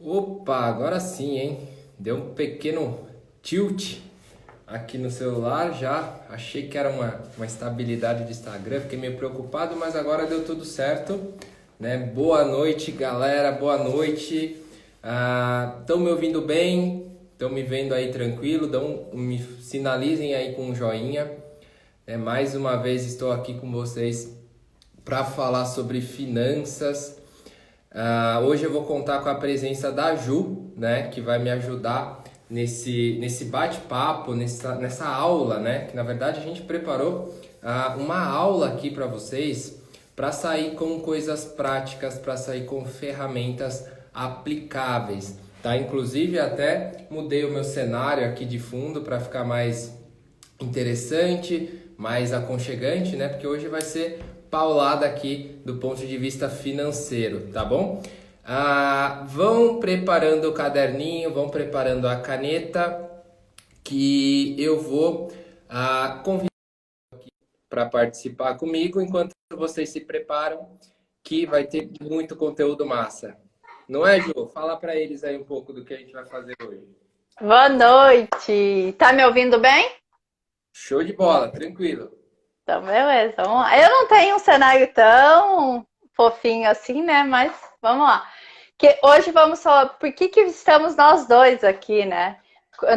Opa, agora sim, hein? Deu um pequeno tilt aqui no celular já. Achei que era uma estabilidade de Instagram, fiquei meio preocupado, mas agora deu tudo certo, né? Boa noite, galera, boa noite. Estão me ouvindo bem? Estão me vendo aí tranquilo? Me sinalizem aí com um joinha. Mais uma vez estou aqui com vocês para falar sobre finanças. Hoje eu vou contar com a presença da Ju, né, que vai me ajudar nesse bate-papo, nessa aula, né, que na verdade a gente preparou uma aula aqui para vocês para sair com coisas práticas, para sair com ferramentas aplicáveis, tá? Inclusive até mudei o meu cenário aqui de fundo para ficar mais interessante, mais aconchegante, né? Porque hoje vai ser paulada aqui do ponto de vista financeiro, tá bom? Vão preparando o caderninho, vão preparando a caneta, que eu vou convidar para participar comigo enquanto vocês se preparam, que vai ter muito conteúdo massa. Não é, Ju? Fala para eles aí um pouco do que a gente vai fazer hoje. Boa noite. Tá me ouvindo bem? Show de bola, tranquilo. Então, beleza. Vamos lá. Eu não tenho um cenário tão fofinho assim, né? Mas vamos lá. Que hoje vamos falar por que estamos nós dois aqui, né?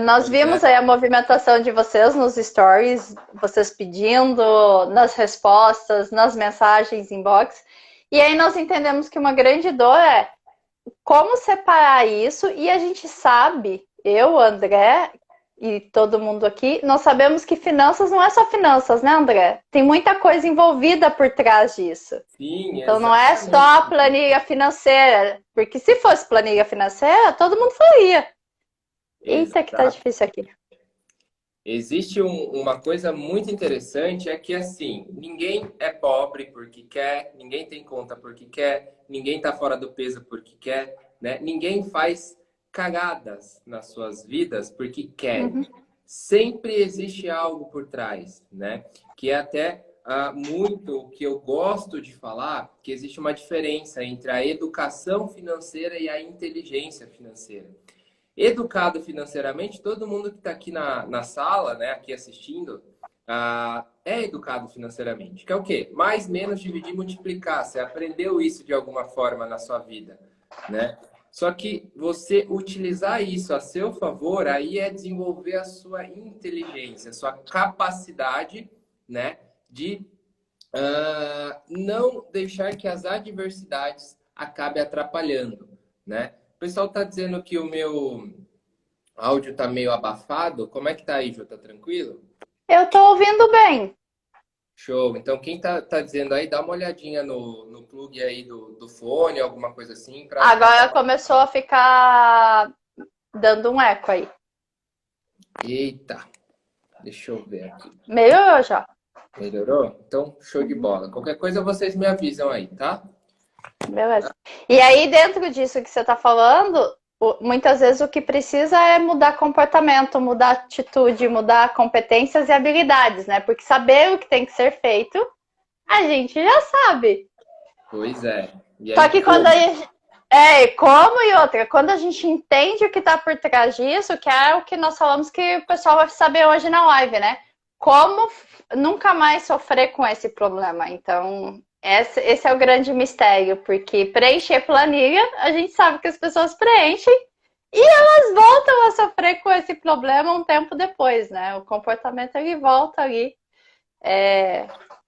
Nós Pois é. vimos aí a movimentação de vocês nos stories, vocês pedindo, nas respostas, nas mensagens inbox. E aí nós entendemos que uma grande dor é como separar isso, e a gente sabe, eu, André e todo mundo aqui, nós sabemos que finanças não é só finanças, né, André? Tem muita coisa envolvida por trás disso. Sim, Então não é só a exatamente. planilha financeira, porque se fosse planilha financeira, todo mundo faria. Eita, que tá Exato. difícil aqui. Existe uma coisa muito interessante, é que assim, ninguém é pobre porque quer, ninguém tem conta porque quer, ninguém tá fora do peso porque quer, né? Ninguém faz cagadas nas suas vidas porque quer. Uhum. Sempre existe algo por trás, né? Que é até muito o que eu gosto de falar, que existe uma diferença entre a educação financeira e a inteligência financeira. Educado financeiramente, todo mundo que está aqui na sala, né, aqui assistindo, é educado financeiramente. Que é o quê? Mais, menos, dividir, multiplicar. Você aprendeu isso de alguma forma na sua vida, né? Só que você utilizar isso a seu favor, aí é desenvolver a sua inteligência, a sua capacidade, né, de não deixar que as adversidades acabem atrapalhando, né? O pessoal está dizendo que o meu áudio tá meio abafado. Como é que tá aí, Jô? Tá tranquilo? Eu tô ouvindo bem. Show. Então, quem tá dizendo aí, dá uma olhadinha no plug aí do fone, alguma coisa assim, pra Agora dar. começou a ficar dando um eco aí. Eita, deixa eu ver aqui. Melhorou já. Melhorou? Então, show de bola. Qualquer coisa vocês me avisam aí, tá? Beleza. E aí, dentro disso que você está falando, muitas vezes o que precisa é mudar comportamento, mudar atitude, mudar competências e habilidades, né? Porque saber o que tem que ser feito, a gente já sabe. Pois é. E Só aí, que quando a como? gente. Como e outra, quando a gente entende o que está por trás disso, que é o que nós falamos que o pessoal vai saber hoje na live, né? Como nunca mais sofrer com esse problema. Então, esse é o grande mistério, porque preencher planilha, a gente sabe que as pessoas preenchem e elas voltam a sofrer com esse problema um tempo depois, né? O comportamento ele volta ali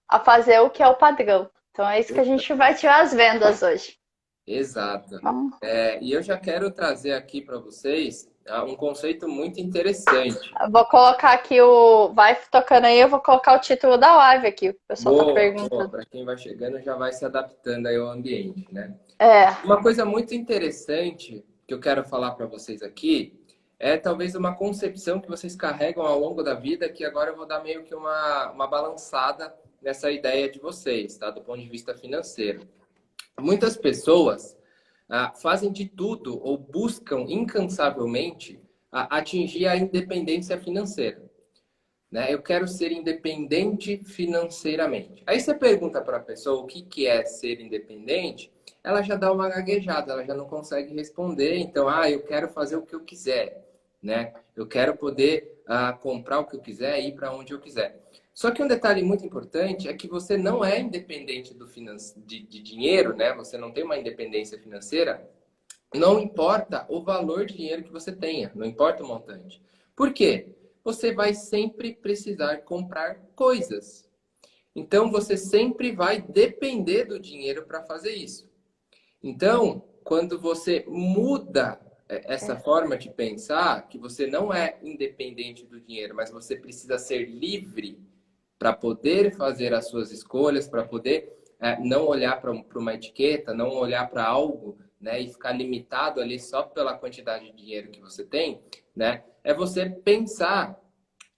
a fazer o que é o padrão. Então é isso que a gente vai tirar as vendas hoje. Exato. Vamos. E eu já quero trazer aqui para vocês um conceito muito interessante. Eu vou colocar aqui o. Vai tocando aí, eu vou colocar o título da live aqui. O pessoal tá Boa, boa. perguntando. Para quem vai chegando já vai se adaptando aí ao ambiente, né? É, Uma coisa muito interessante que eu quero falar para vocês aqui é talvez uma concepção que vocês carregam ao longo da vida, que agora eu vou dar meio que uma balançada nessa ideia de vocês, tá? Do ponto de vista financeiro. Muitas pessoas fazem de tudo ou buscam incansavelmente atingir a independência financeira, né? Eu quero ser independente financeiramente. Aí você pergunta para a pessoa o que é ser independente, ela já dá uma gaguejada, ela já não consegue responder. Então, eu quero fazer o que eu quiser, né? Eu quero poder comprar o que eu quiser, ir para onde eu quiser. Só que um detalhe muito importante é que você não é independente de dinheiro, né? Você não tem uma independência financeira. Não importa o valor de dinheiro que você tenha, não importa o montante. Por quê? Você vai sempre precisar comprar coisas. Então, você sempre vai depender do dinheiro para fazer isso. Então, quando você muda essa forma de pensar, que você não é independente do dinheiro, mas você precisa ser livre para poder fazer as suas escolhas, para poder não olhar para uma etiqueta, não olhar para algo, né, e ficar limitado ali só pela quantidade de dinheiro que você tem, né? É você pensar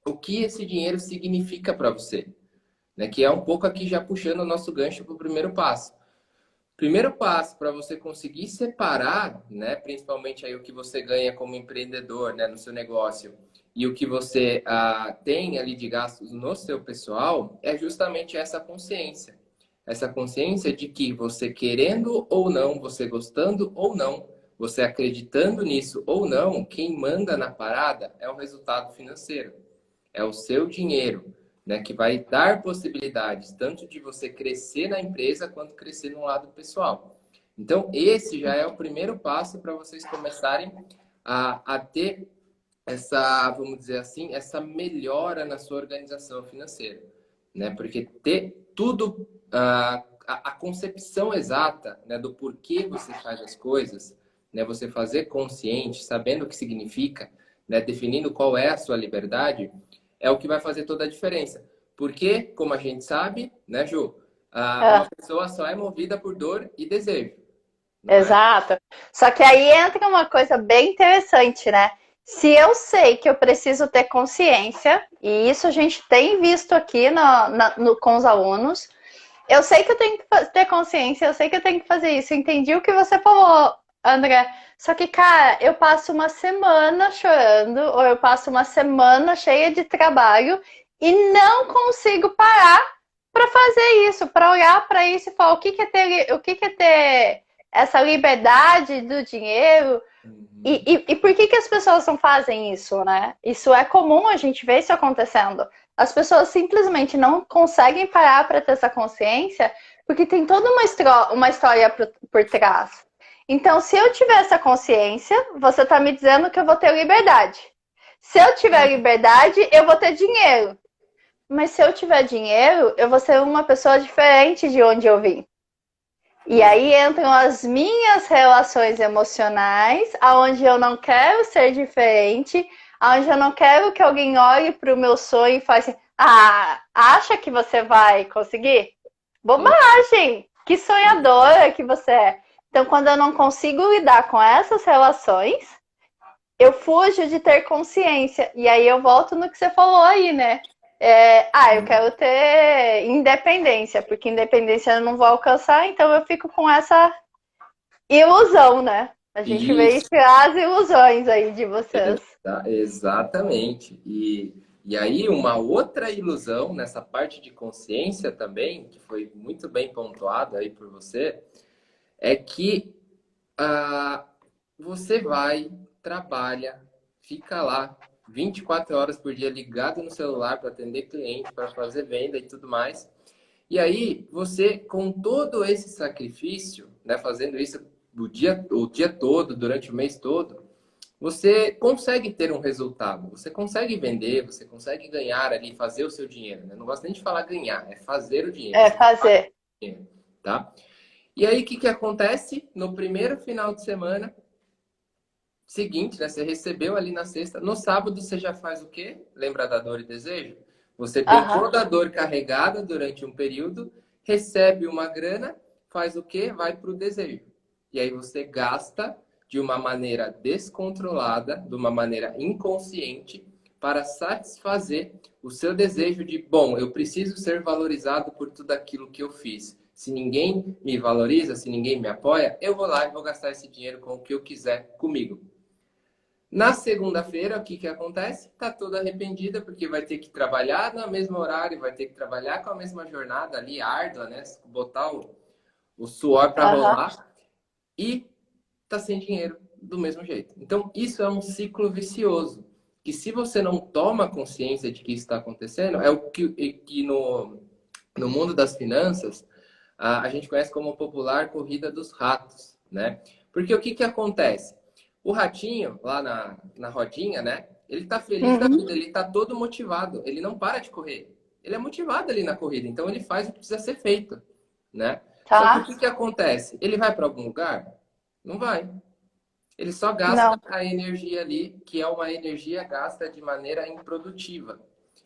o que esse dinheiro significa para você, né? Que é um pouco aqui já puxando o nosso gancho para o primeiro passo. Primeiro passo para você conseguir separar, né, principalmente aí o que você ganha como empreendedor, né, no seu negócio e o que você tem ali de gastos no seu pessoal, é justamente essa consciência. Essa consciência de que você querendo ou não, você gostando ou não, você acreditando nisso ou não, quem manda na parada é o resultado financeiro, é o seu dinheiro, né, que vai dar possibilidades tanto de você crescer na empresa quanto crescer no lado pessoal. Então, esse já é o primeiro passo para vocês começarem a ter essa, vamos dizer assim, essa melhora na sua organização financeira, né? Porque ter tudo, a concepção exata, né, do porquê você faz as coisas, né, você fazer consciente, sabendo o que significa, né, definindo qual é a sua liberdade, é o que vai fazer toda a diferença. Porque, como a gente sabe, né, Ju, uma pessoa só é movida por dor e desejo, não é? Exato. Só que aí entra uma coisa bem interessante, né? Se eu sei que eu preciso ter consciência, e isso a gente tem visto aqui com os alunos, eu sei que eu tenho que ter consciência, eu sei que eu tenho que fazer isso. Eu entendi o que você falou, André. Só que, cara, eu passo uma semana chorando, ou eu passo uma semana cheia de trabalho e não consigo parar para fazer isso, para olhar para isso e falar o que é ter essa liberdade do dinheiro. Uhum. E por que as pessoas não fazem isso, né? Isso é comum, a gente vê isso acontecendo. As pessoas simplesmente não conseguem parar para ter essa consciência porque tem toda uma história por trás. Então, se eu tiver essa consciência, você está me dizendo que eu vou ter liberdade. Se eu tiver liberdade, eu vou ter dinheiro. Mas se eu tiver dinheiro, eu vou ser uma pessoa diferente de onde eu vim. E aí entram as minhas relações emocionais, aonde eu não quero ser diferente, aonde eu não quero que alguém olhe para o meu sonho e fale assim, acha que você vai conseguir? Bobagem! Que sonhadora que você é. Então, quando eu não consigo lidar com essas relações, eu fujo de ter consciência. E aí eu volto no que você falou aí, né? Eu quero ter independência, porque independência eu não vou alcançar, então eu fico com essa ilusão, né? A gente vê Isso. isso as ilusões aí de vocês. Exatamente. E aí, uma outra ilusão nessa parte de consciência também, que foi muito bem pontuada aí por você, é que você vai, trabalha, fica lá 24 horas por dia ligado no celular para atender cliente, para fazer venda e tudo mais. E aí, você, com todo esse sacrifício, né, fazendo isso o dia todo, durante o mês todo, você consegue ter um resultado, você consegue vender, você consegue ganhar ali, fazer o seu dinheiro, né? Não gosto nem de falar ganhar, é fazer o dinheiro. É Você faz fazer. o dinheiro, tá? E aí, o que que acontece? No primeiro final de semana seguinte, né? Você recebeu ali na sexta, no sábado você já faz o quê? Lembra da dor e desejo? Você tem Aham. toda a dor carregada durante um período, recebe uma grana, faz o quê? Vai para o desejo. E aí você gasta de uma maneira descontrolada, de uma maneira inconsciente, para satisfazer o seu desejo de, bom, eu preciso ser valorizado por tudo aquilo que eu fiz. Se ninguém me valoriza, se ninguém me apoia, eu vou lá e vou gastar esse dinheiro com o que eu quiser comigo. Na segunda-feira, o que que acontece? Tá toda arrependida porque vai ter que trabalhar no mesmo horário, vai ter que trabalhar com a mesma jornada ali, árdua, né? Botar o suor para Aham. rolar. e tá sem dinheiro do mesmo jeito. Então, isso é um ciclo vicioso, que se você não toma consciência de que isso está acontecendo, é o que no mundo das finanças a gente conhece como a popular corrida dos ratos, né? Porque o que que acontece? O ratinho, lá na rodinha, né? Ele tá feliz da vida, ele tá todo motivado, ele não para de correr. Ele é motivado ali na corrida, então ele faz o que precisa ser feito, né? Só que o Tá? que que acontece? Ele vai para algum lugar? Não vai. Ele só gasta Não. a energia ali, que é uma energia gasta de maneira improdutiva.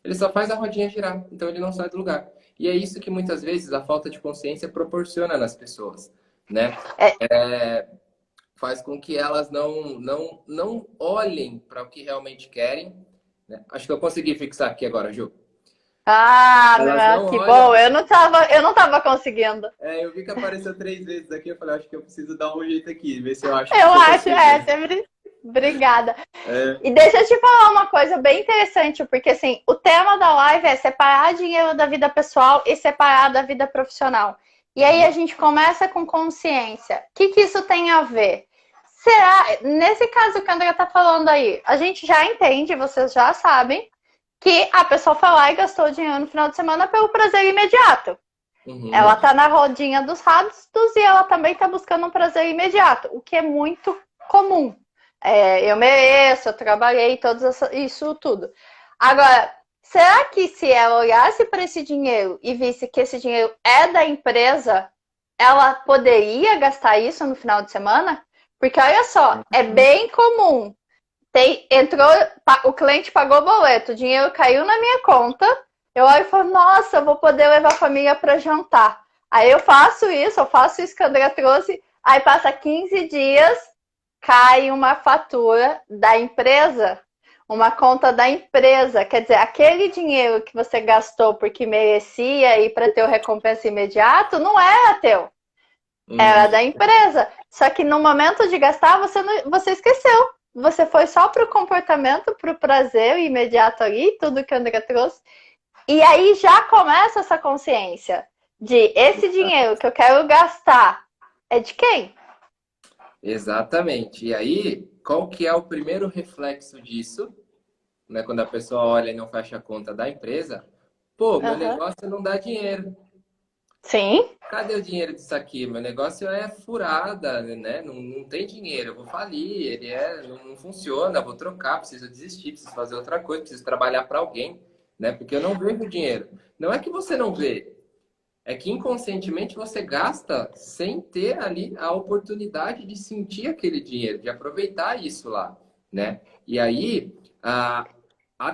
Ele só faz a rodinha girar, então ele não sai do lugar. E é isso que muitas vezes a falta de consciência proporciona nas pessoas, né? É, Faz com que elas não olhem para o que realmente querem, né? Acho que eu consegui fixar aqui agora, Ju. Elas não que olham. bom. Eu não tava conseguindo. Eu vi que apareceu 3 vezes aqui, eu falei, acho que eu preciso dar um jeito aqui, ver se eu acho Eu que eu acho, consigo. sempre. Obrigada. É. E deixa eu te falar uma coisa bem interessante, porque assim, o tema da live é separar dinheiro da vida pessoal e separar da vida profissional. E aí a gente começa com consciência. O que isso tem a ver? Será, nesse caso que a Andrea tá falando aí, a gente já entende, vocês já sabem, que a pessoa foi lá e gastou dinheiro no final de semana pelo prazer imediato. Uhum. Ela tá na rodinha dos ratos e ela também tá buscando um prazer imediato, o que é muito comum. Eu mereço, eu trabalhei, isso tudo. Agora, será que se ela olhasse para esse dinheiro e visse que esse dinheiro é da empresa, ela poderia gastar isso no final de semana? Porque olha só, é bem comum. O cliente pagou o boleto, o dinheiro caiu na minha conta, eu olho e falo, nossa, eu vou poder levar a família para jantar. Aí eu faço isso que a Andrea trouxe, aí passa 15 dias, cai uma fatura da empresa, uma conta da empresa. Quer dizer, aquele dinheiro que você gastou porque merecia ir para ter o recompensa imediato, não era teu. Era da empresa. Só que no momento de gastar, você esqueceu. Você foi só para o comportamento, para o prazer imediato ali, tudo que a Andrea trouxe. E aí já começa essa consciência de esse dinheiro que eu quero gastar é de quem? Exatamente. E aí, qual que é o primeiro reflexo disso? Né? Quando a pessoa olha e não fecha a conta da empresa, pô, meu negócio não dá dinheiro. Sim. Cadê o dinheiro disso aqui? Meu negócio é furada, né? Não tem dinheiro, eu vou falir, não funciona, vou trocar, preciso desistir, preciso fazer outra coisa, preciso trabalhar para alguém, né? Porque eu não vejo dinheiro. Não é que você não vê, é que inconscientemente você gasta sem ter ali a oportunidade de sentir aquele dinheiro, de aproveitar isso lá, né? E aí, a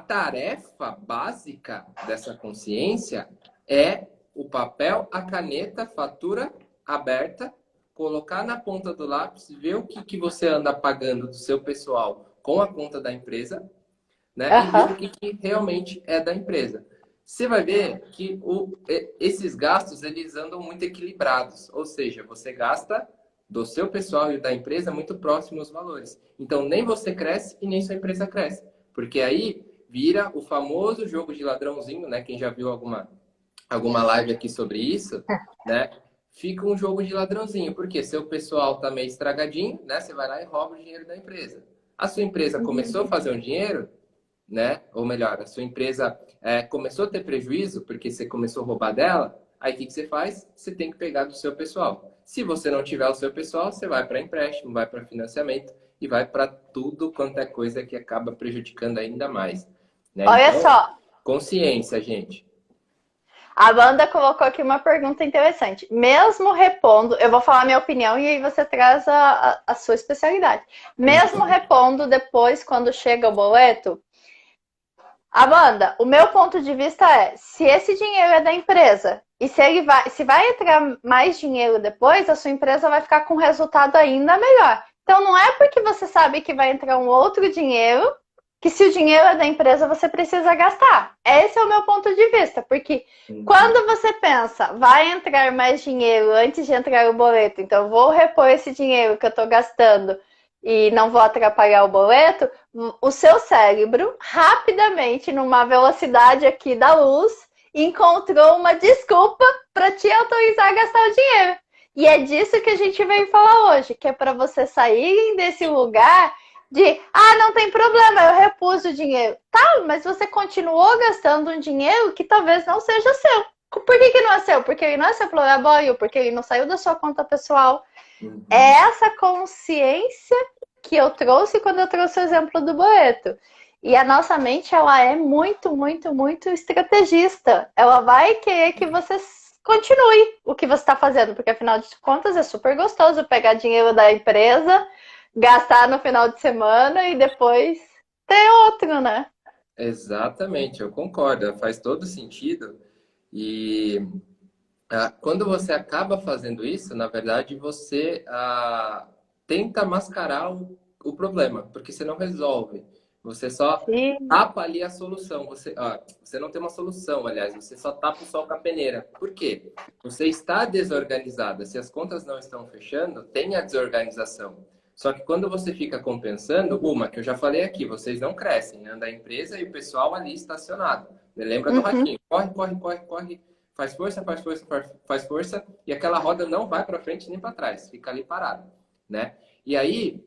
tarefa básica dessa consciência é o papel, a caneta, fatura aberta, colocar na ponta do lápis, ver o que você anda pagando do seu pessoal com a conta da empresa, né? E ver o que realmente é da empresa. Você vai ver que esses gastos, eles andam muito equilibrados. Ou seja, você gasta do seu pessoal e da empresa muito próximos os valores. Então, nem você cresce e nem sua empresa cresce. Porque aí vira o famoso jogo de ladrãozinho, né? Quem já viu alguma live aqui sobre isso, né? Fica um jogo de ladrãozinho. Porque seu pessoal tá meio estragadinho, né? Você vai lá e rouba o dinheiro da empresa. A sua empresa começou a fazer um dinheiro, né? Ou melhor, a sua empresa começou a ter prejuízo porque você começou a roubar dela, aí o que você faz? Você tem que pegar do seu pessoal. Se você não tiver o seu pessoal, você vai para empréstimo, vai para financiamento e vai para tudo quanto é coisa que acaba prejudicando ainda mais. Né? Olha então, só. Consciência, gente. A Wanda colocou aqui uma pergunta interessante. Mesmo repondo, eu vou falar a minha opinião e aí você traz a sua especialidade. Mesmo repondo depois, quando chega o boleto, Amanda, o meu ponto de vista é, se esse dinheiro é da empresa e se vai entrar mais dinheiro depois, a sua empresa vai ficar com um resultado ainda melhor. Então não é porque você sabe que vai entrar um outro dinheiro que se o dinheiro é da empresa você precisa gastar. Esse é o meu ponto de vista, porque quando você pensa, vai entrar mais dinheiro antes de entrar o boleto, então eu vou repor esse dinheiro que eu estou gastando e não vou atrapalhar o boleto, o seu cérebro, rapidamente, numa velocidade aqui da luz, encontrou uma desculpa para te autorizar a gastar o dinheiro. E é disso que a gente veio falar hoje, que é para você sair desse lugar de, não tem problema, eu repus o dinheiro. Tá, mas você continuou gastando um dinheiro que talvez não seja seu. Por que não é seu? Porque ele não é seu problema, porque ele não saiu da sua conta pessoal. Uhum. É essa consciência que eu trouxe quando eu trouxe o exemplo do boleto. E a nossa mente, ela é muito, muito, muito estrategista. Ela vai querer que você continue o que você está fazendo, porque afinal de contas é super gostoso pegar dinheiro da empresa, gastar no final de semana e depois ter outro, né? Exatamente, eu concordo, faz todo sentido. E quando você acaba fazendo isso, na verdade, você tenta mascarar o problema, porque você não resolve. Você só Sim. tapa ali a solução. Você não tem uma solução, aliás, você só tapa o sol com a peneira. Por quê? Você está desorganizada. Se as contas não estão fechando, tem a desorganização. Só que quando você fica compensando, que eu já falei aqui, vocês não crescem, anda a empresa e o pessoal ali estacionado. Lembra do ratinho? Corre, corre, corre, corre. Faz força, faz força, faz força, e aquela roda não vai para frente nem para trás, fica ali parada, né? E aí,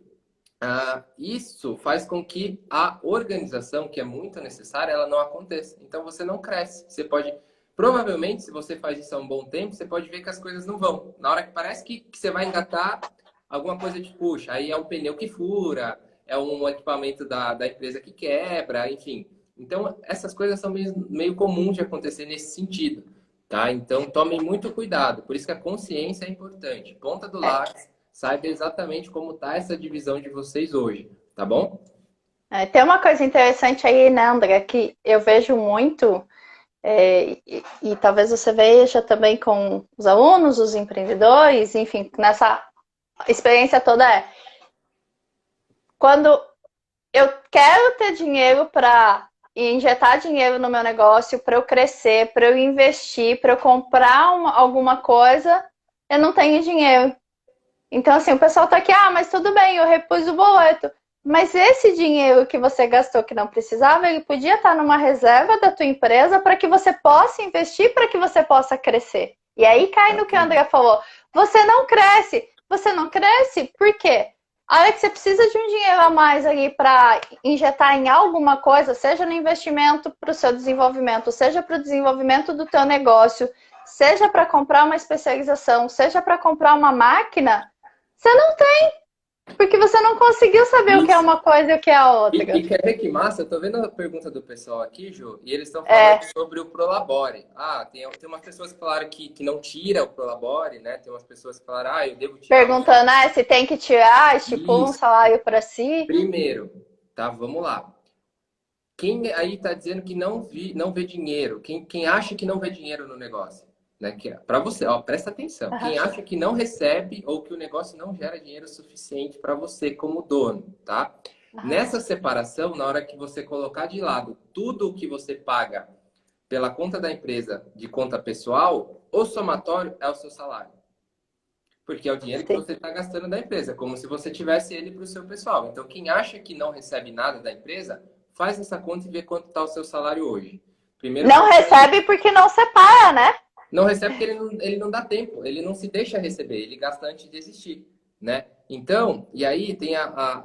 isso faz com que a organização, que é muito necessária, ela não aconteça. Então, você não cresce. Você pode, provavelmente, se você faz isso há um bom tempo, você pode ver que as coisas não vão. Na hora que parece que você vai engatar, alguma coisa te puxa. Aí é um pneu que fura, é um equipamento da empresa que quebra, enfim. Então, essas coisas são meio comuns de acontecer nesse sentido. Tá? Então, tomem muito cuidado. Por isso que a consciência é importante. Ponta do lápis, saiba exatamente como está essa divisão de vocês hoje, tá bom? Tem uma coisa interessante aí, né, André, que eu vejo muito, e talvez você veja também com os alunos, os empreendedores, enfim, nessa experiência toda quando eu quero ter dinheiro para injetar dinheiro no meu negócio, para eu crescer, para eu investir, para eu comprar alguma coisa, eu não tenho dinheiro. Então, assim, o pessoal tá aqui, mas tudo bem, eu repus o boleto. Mas esse dinheiro que você gastou que não precisava, ele podia estar numa reserva da tua empresa para que você possa investir, para que você possa crescer. E aí cai no que o André falou. Você não cresce. Você não cresce por quê? A hora que você precisa de um dinheiro a mais ali para injetar em alguma coisa, seja no investimento para o seu desenvolvimento, seja para o desenvolvimento do teu negócio, seja para comprar uma especialização, seja para comprar uma máquina, você não tem, porque você não conseguiu saber o que é uma coisa e o que é a outra. E quer ver que massa? Eu tô vendo a pergunta do pessoal aqui, Ju, e eles estão falando sobre o Prolabore. Tem umas pessoas que falaram que não tira o Prolabore, né? Tem umas pessoas que falaram, eu devo tirar. Perguntando, se tem que tirar, estipula um salário para si. Primeiro, tá? Vamos lá. Quem aí tá dizendo que não vê dinheiro? Quem acha que não vê dinheiro no negócio? Né? Para você, presta atenção. Quem acha que não recebe ou que o negócio não gera dinheiro suficiente para você como dono, tá? Nessa separação, na hora que você colocar de lado tudo o que você paga pela conta da empresa de conta pessoal, o somatório é o seu salário. Porque é o dinheiro que você está gastando da empresa, como se você tivesse ele para o seu pessoal. Então, quem acha que não recebe nada da empresa, faz essa conta e vê quanto está o seu salário hoje. Primeiro, não recebe porque não separa, né? Não recebe porque ele não dá tempo, ele não se deixa receber, ele gasta antes de existir, né? Então, e aí tem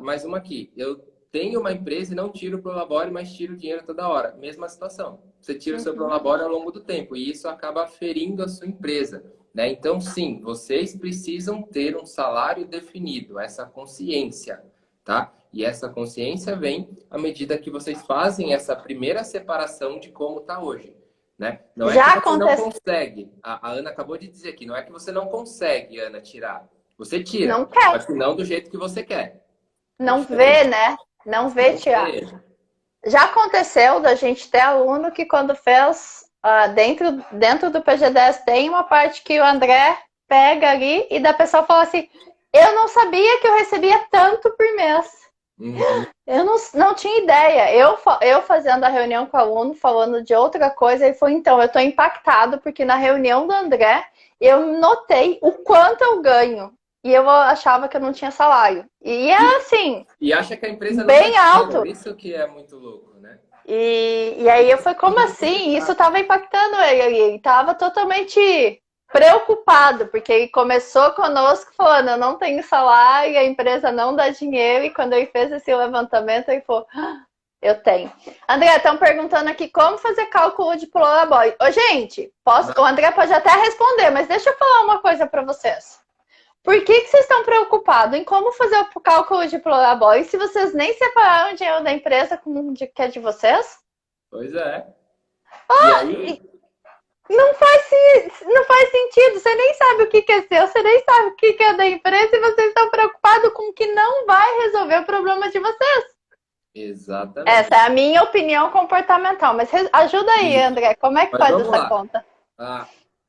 mais uma aqui. Eu tenho uma empresa e não tiro o Prolabore, mas tiro o dinheiro toda hora. Mesma situação. Você tira o seu Prolabore ao longo do tempo e isso acaba ferindo a sua empresa, né? Então, sim, vocês precisam ter um salário definido, essa consciência, tá? E essa consciência vem à medida que vocês fazem essa primeira separação de como está hoje. Né? Não é que você não consegue. A Ana acabou de dizer aqui, não é que você não consegue, Ana, tirar. Você tira, não quer. mas não do jeito que você quer. Não vê, né? Não vê tirar. Já aconteceu da gente ter aluno que quando fez dentro do PG10 tem uma parte que o André pega ali e da pessoa fala assim, eu não sabia que eu recebia tanto por mês. Eu não tinha ideia. Eu fazendo a reunião com o aluno, falando de outra coisa, ele falou, então, eu estou impactado, porque na reunião do André, eu notei o quanto eu ganho. E eu achava que eu não tinha salário. E é assim... E acha que a empresa bem alto. Isso que é muito louco, né? E aí eu falei, como assim? Isso estava impactando ele. Ele estava totalmente preocupado, porque ele começou conosco falando, eu não tenho salário, a empresa não dá dinheiro, e quando ele fez esse levantamento, ele falou, eu tenho. André, estão perguntando aqui como fazer cálculo de prolabore. Ô, gente, o André pode até responder, mas deixa eu falar uma coisa para vocês. Por que vocês estão preocupados em como fazer o cálculo de prolabore se vocês nem separaram o dinheiro da empresa que é de vocês? Pois é. E aí... Não faz sentido. Você nem sabe o que é seu, você nem sabe o que é da empresa e vocês estão preocupados com o que não vai resolver o problema de vocês. Exatamente. Essa é a minha opinião comportamental. Mas ajuda aí, André. Como é que faz essa conta?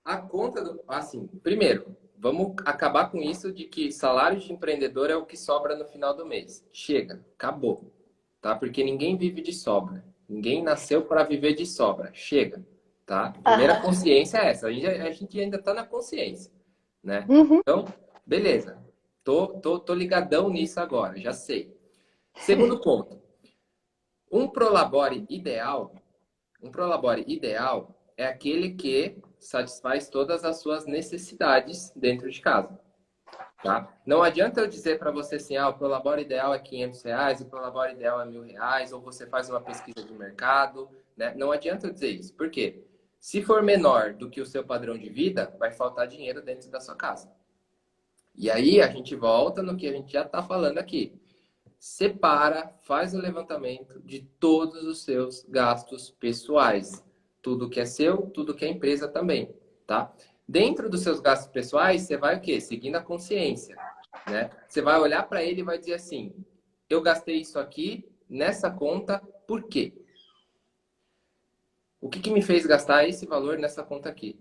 A conta, assim, primeiro, vamos acabar com isso de que salário de empreendedor é o que sobra no final do mês. Chega, acabou. Tá? Porque ninguém vive de sobra. Ninguém nasceu para viver de sobra. Chega. Tá? Primeira consciência é essa. A gente ainda está na consciência, né? Então, beleza. Tô ligadão nisso agora, já sei. Segundo ponto. Um prolabore ideal é aquele que satisfaz todas as suas necessidades dentro de casa. Tá? Não adianta eu dizer para você assim, o prolabore ideal é R$500, o prolabore ideal é R$1.000, ou você faz uma pesquisa de mercado, né? Não adianta eu dizer isso. Por quê? Se for menor do que o seu padrão de vida, vai faltar dinheiro dentro da sua casa. E aí a gente volta no que a gente já está falando aqui. Separa, faz o levantamento de todos os seus gastos pessoais. Tudo que é seu, tudo que é empresa também, tá? Dentro dos seus gastos pessoais, você vai o quê? Seguindo a consciência, né? Você vai olhar para ele e vai dizer assim, eu gastei isso aqui nessa conta, por quê? O que me fez gastar esse valor nessa conta aqui?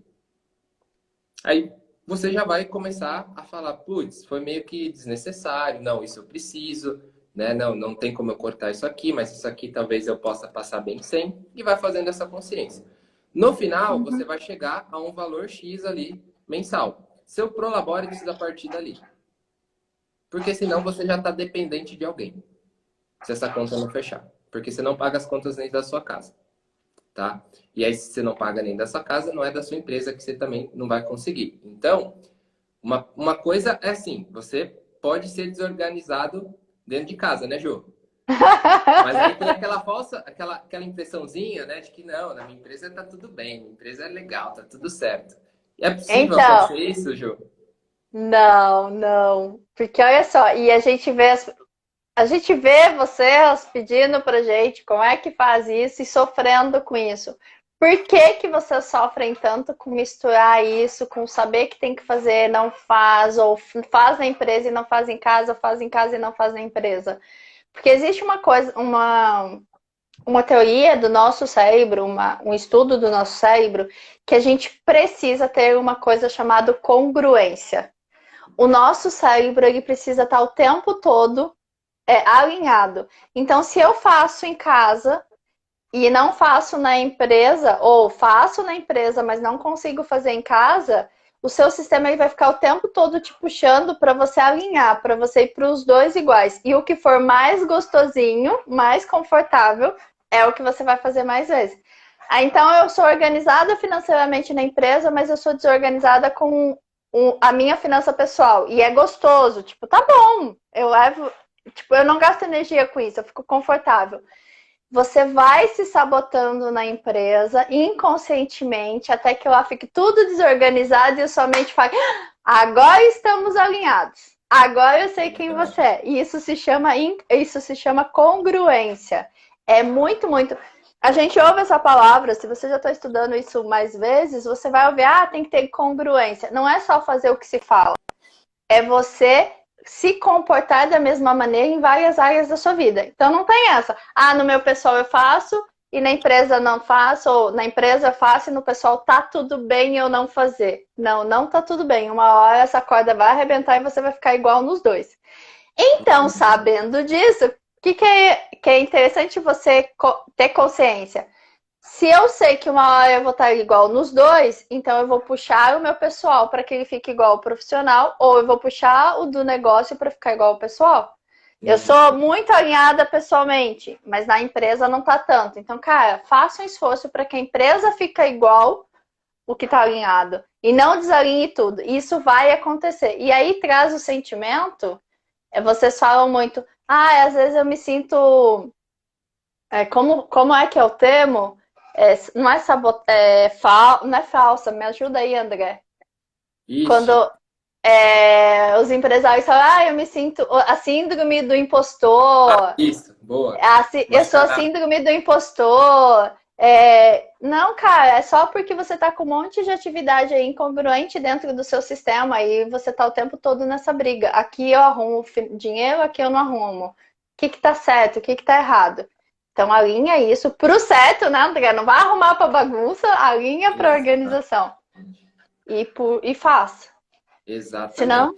Aí você já vai começar a falar, putz, foi meio que desnecessário, não, isso eu preciso, né? Não tem como eu cortar isso aqui, mas isso aqui talvez eu possa passar bem sem, e vai fazendo essa consciência. No final, você vai chegar a um valor X ali, mensal. Seu prolabore precisa partir dali. Porque senão você já está dependente de alguém, se essa conta não fechar. Porque você não paga as contas nem da sua casa. Tá? E aí, se você não paga nem da sua casa, não é da sua empresa que você também não vai conseguir. Então, uma coisa é assim, você pode ser desorganizado dentro de casa, né, Jô? Mas aí tem aquela impressãozinha, né, de que não, na minha empresa tá tudo bem, minha empresa é legal, tá tudo certo. É possível acontecer isso, Jô? Não. Porque olha só, e a gente vê vocês pedindo pra gente como é que faz isso e sofrendo com isso. Por que vocês sofrem tanto com misturar isso, com saber que tem que fazer, não faz, ou faz na empresa e não faz em casa, ou faz em casa e não faz na empresa? Porque existe uma teoria do nosso cérebro, um estudo do nosso cérebro, que a gente precisa ter uma coisa chamada congruência. O nosso cérebro ele precisa estar o tempo todo alinhado. Então, se eu faço em casa e não faço na empresa, ou faço na empresa, mas não consigo fazer em casa, o seu sistema ele vai ficar o tempo todo te puxando para você alinhar, para você ir para os dois iguais. E o que for mais gostosinho, mais confortável, é o que você vai fazer mais vezes. Então, eu sou organizada financeiramente na empresa, mas eu sou desorganizada com a minha finança pessoal. E é gostoso, tipo, tá bom, eu não gasto energia com isso, eu fico confortável. Você vai se sabotando na empresa inconscientemente até que lá fique tudo desorganizado e a sua mente fala, agora estamos alinhados. Agora eu sei quem você é. E isso se chama congruência. É muito, muito... A gente ouve essa palavra, se você já está estudando isso mais vezes, você vai ouvir, tem que ter congruência. Não é só fazer o que se fala. É você se comportar da mesma maneira em várias áreas da sua vida. Então não tem essa. No meu pessoal eu faço e na empresa não faço, ou na empresa eu faço e no pessoal tá tudo bem eu não fazer. Não tá tudo bem. Uma hora essa corda vai arrebentar e você vai ficar igual nos dois. Então, sabendo disso, o que é interessante você ter consciência? Se eu sei que uma hora eu vou estar igual nos dois, então eu vou puxar o meu pessoal para que ele fique igual ao profissional, ou eu vou puxar o do negócio para ficar igual ao pessoal. Eu sou muito alinhada pessoalmente, mas na empresa não tá tanto. Então, cara, faça um esforço para que a empresa fique igual o que tá alinhado. E não desalinhe tudo. Isso vai acontecer. E aí traz o sentimento, vocês falam muito, às vezes eu me sinto. Como é que é o termo? Não é não é falsa, me ajuda aí, André. Quando Ixi, os empresários falam, eu me sinto a síndrome do impostor, isso, boa. eu sou a Mascarar. síndrome do impostor. Não, cara, é só porque você tá com um monte de atividade aí incongruente dentro do seu sistema e você tá o tempo todo nessa briga. Aqui eu arrumo dinheiro, aqui eu não arrumo. O que que tá certo, o que que tá errado? Então alinha isso pro certo, né, André? Não vai arrumar pra bagunça, alinha pra Exatamente. organização e faça. Senão, Exatamente. o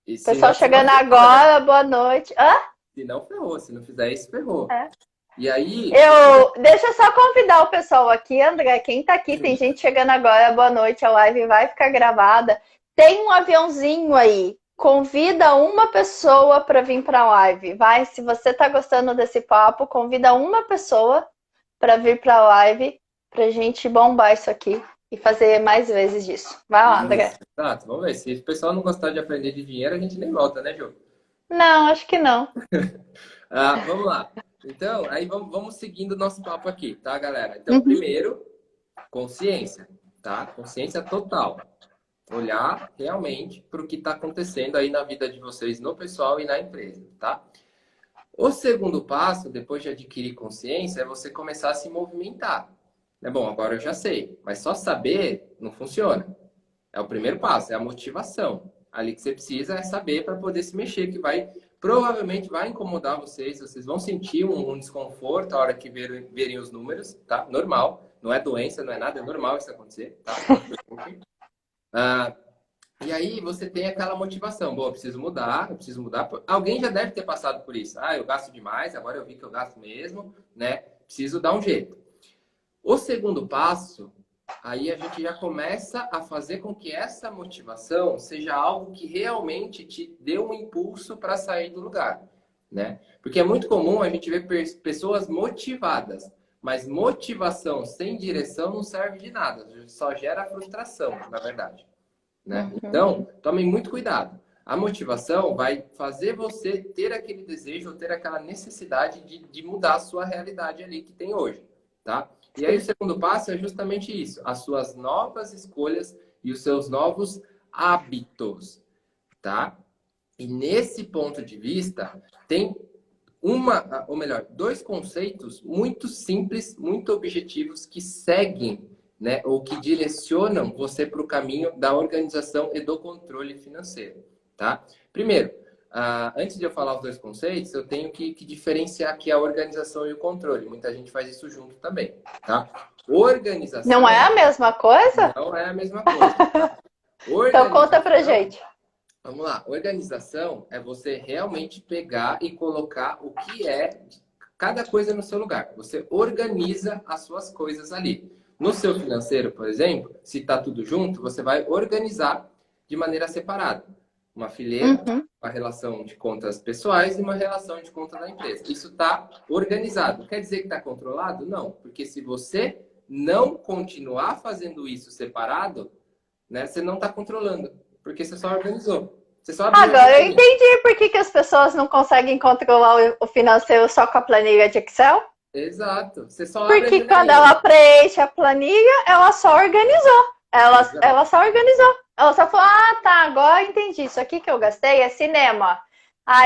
E se pessoal não, chegando ferrou, né? agora, boa noite. Hã? Se não, ferrou. Se não fizer isso, ferrou. É. E aí, Deixa eu só convidar o pessoal aqui, André. Quem tá aqui, tem gente chegando agora, boa noite, a live vai ficar gravada. Tem um aviãozinho aí. Convida uma pessoa para vir para a live. Vai, se você tá gostando desse papo, convida uma pessoa para vir para a live pra gente bombar isso aqui e fazer mais vezes disso. Vai lá, isso, André. exato. Vamos ver. Se o pessoal não gostar de aprender de dinheiro, a gente nem volta, né, Jô? Não, acho que não. Vamos lá. Então, aí vamos seguindo o nosso papo aqui, tá, galera? Então, Uhum. primeiro, consciência, tá? Consciência total. Olhar realmente para o que está acontecendo aí na vida de vocês, no pessoal e na empresa, tá? O segundo passo, depois de adquirir consciência, é você começar a se movimentar. É bom, agora eu já sei, mas só saber não funciona. É o primeiro passo, é a motivação. Ali que você precisa é saber para poder se mexer, que provavelmente vai incomodar vocês, vocês vão sentir um desconforto a hora que verem os números, tá? Normal, não é doença, não é nada, é normal isso acontecer, tá? Não se preocupem. Ah, e aí você tem aquela motivação, bom, eu preciso mudar, eu preciso mudar. Alguém já deve ter passado por isso. Eu gasto demais, agora eu vi que eu gasto mesmo, né? Preciso dar um jeito. O segundo passo, aí a gente já começa a fazer com que essa motivação seja algo que realmente te dê um impulso para sair do lugar, né? Porque é muito comum a gente ver pessoas motivadas, mas motivação sem direção não serve de nada, só gera frustração, na verdade, né? Uhum. Então, tomem muito cuidado. A motivação vai fazer você ter aquele desejo ou ter aquela necessidade de mudar a sua realidade ali que tem hoje, tá? E aí o segundo passo é justamente isso, as suas novas escolhas e os seus novos hábitos, tá? E nesse ponto de vista, tem ou melhor, dois conceitos muito simples, muito objetivos que seguem, né, ou que direcionam você para o caminho da organização e do controle financeiro, tá? Primeiro, antes de eu falar os dois conceitos, eu tenho que diferenciar aqui a organização e o controle. Muita gente faz isso junto também, tá? Não é Organização a mesma coisa? não é a mesma coisa, tá? Então conta pra Organização gente. Vamos lá. Organização é você realmente pegar e colocar o que é cada coisa no seu lugar. Você organiza as suas coisas ali. No seu financeiro, por exemplo, se está tudo junto, você vai organizar de maneira separada. Uma fileira, Uhum. uma relação de contas pessoais e uma relação de conta da empresa. Isso está organizado. Quer dizer que está controlado? Não. Porque se você não continuar fazendo isso separado, né, você não está controlando. Porque você só organizou. Você só abriu a Agora eu janelinha. entendi por que as pessoas não conseguem controlar o financeiro só com a planilha de Excel. Exato. Você só abre a Porque quando janelinha. ela preenche a planilha, ela só organizou. Exato. Ela só organizou. Ela só falou: tá, agora eu entendi. Isso aqui que eu gastei é cinema.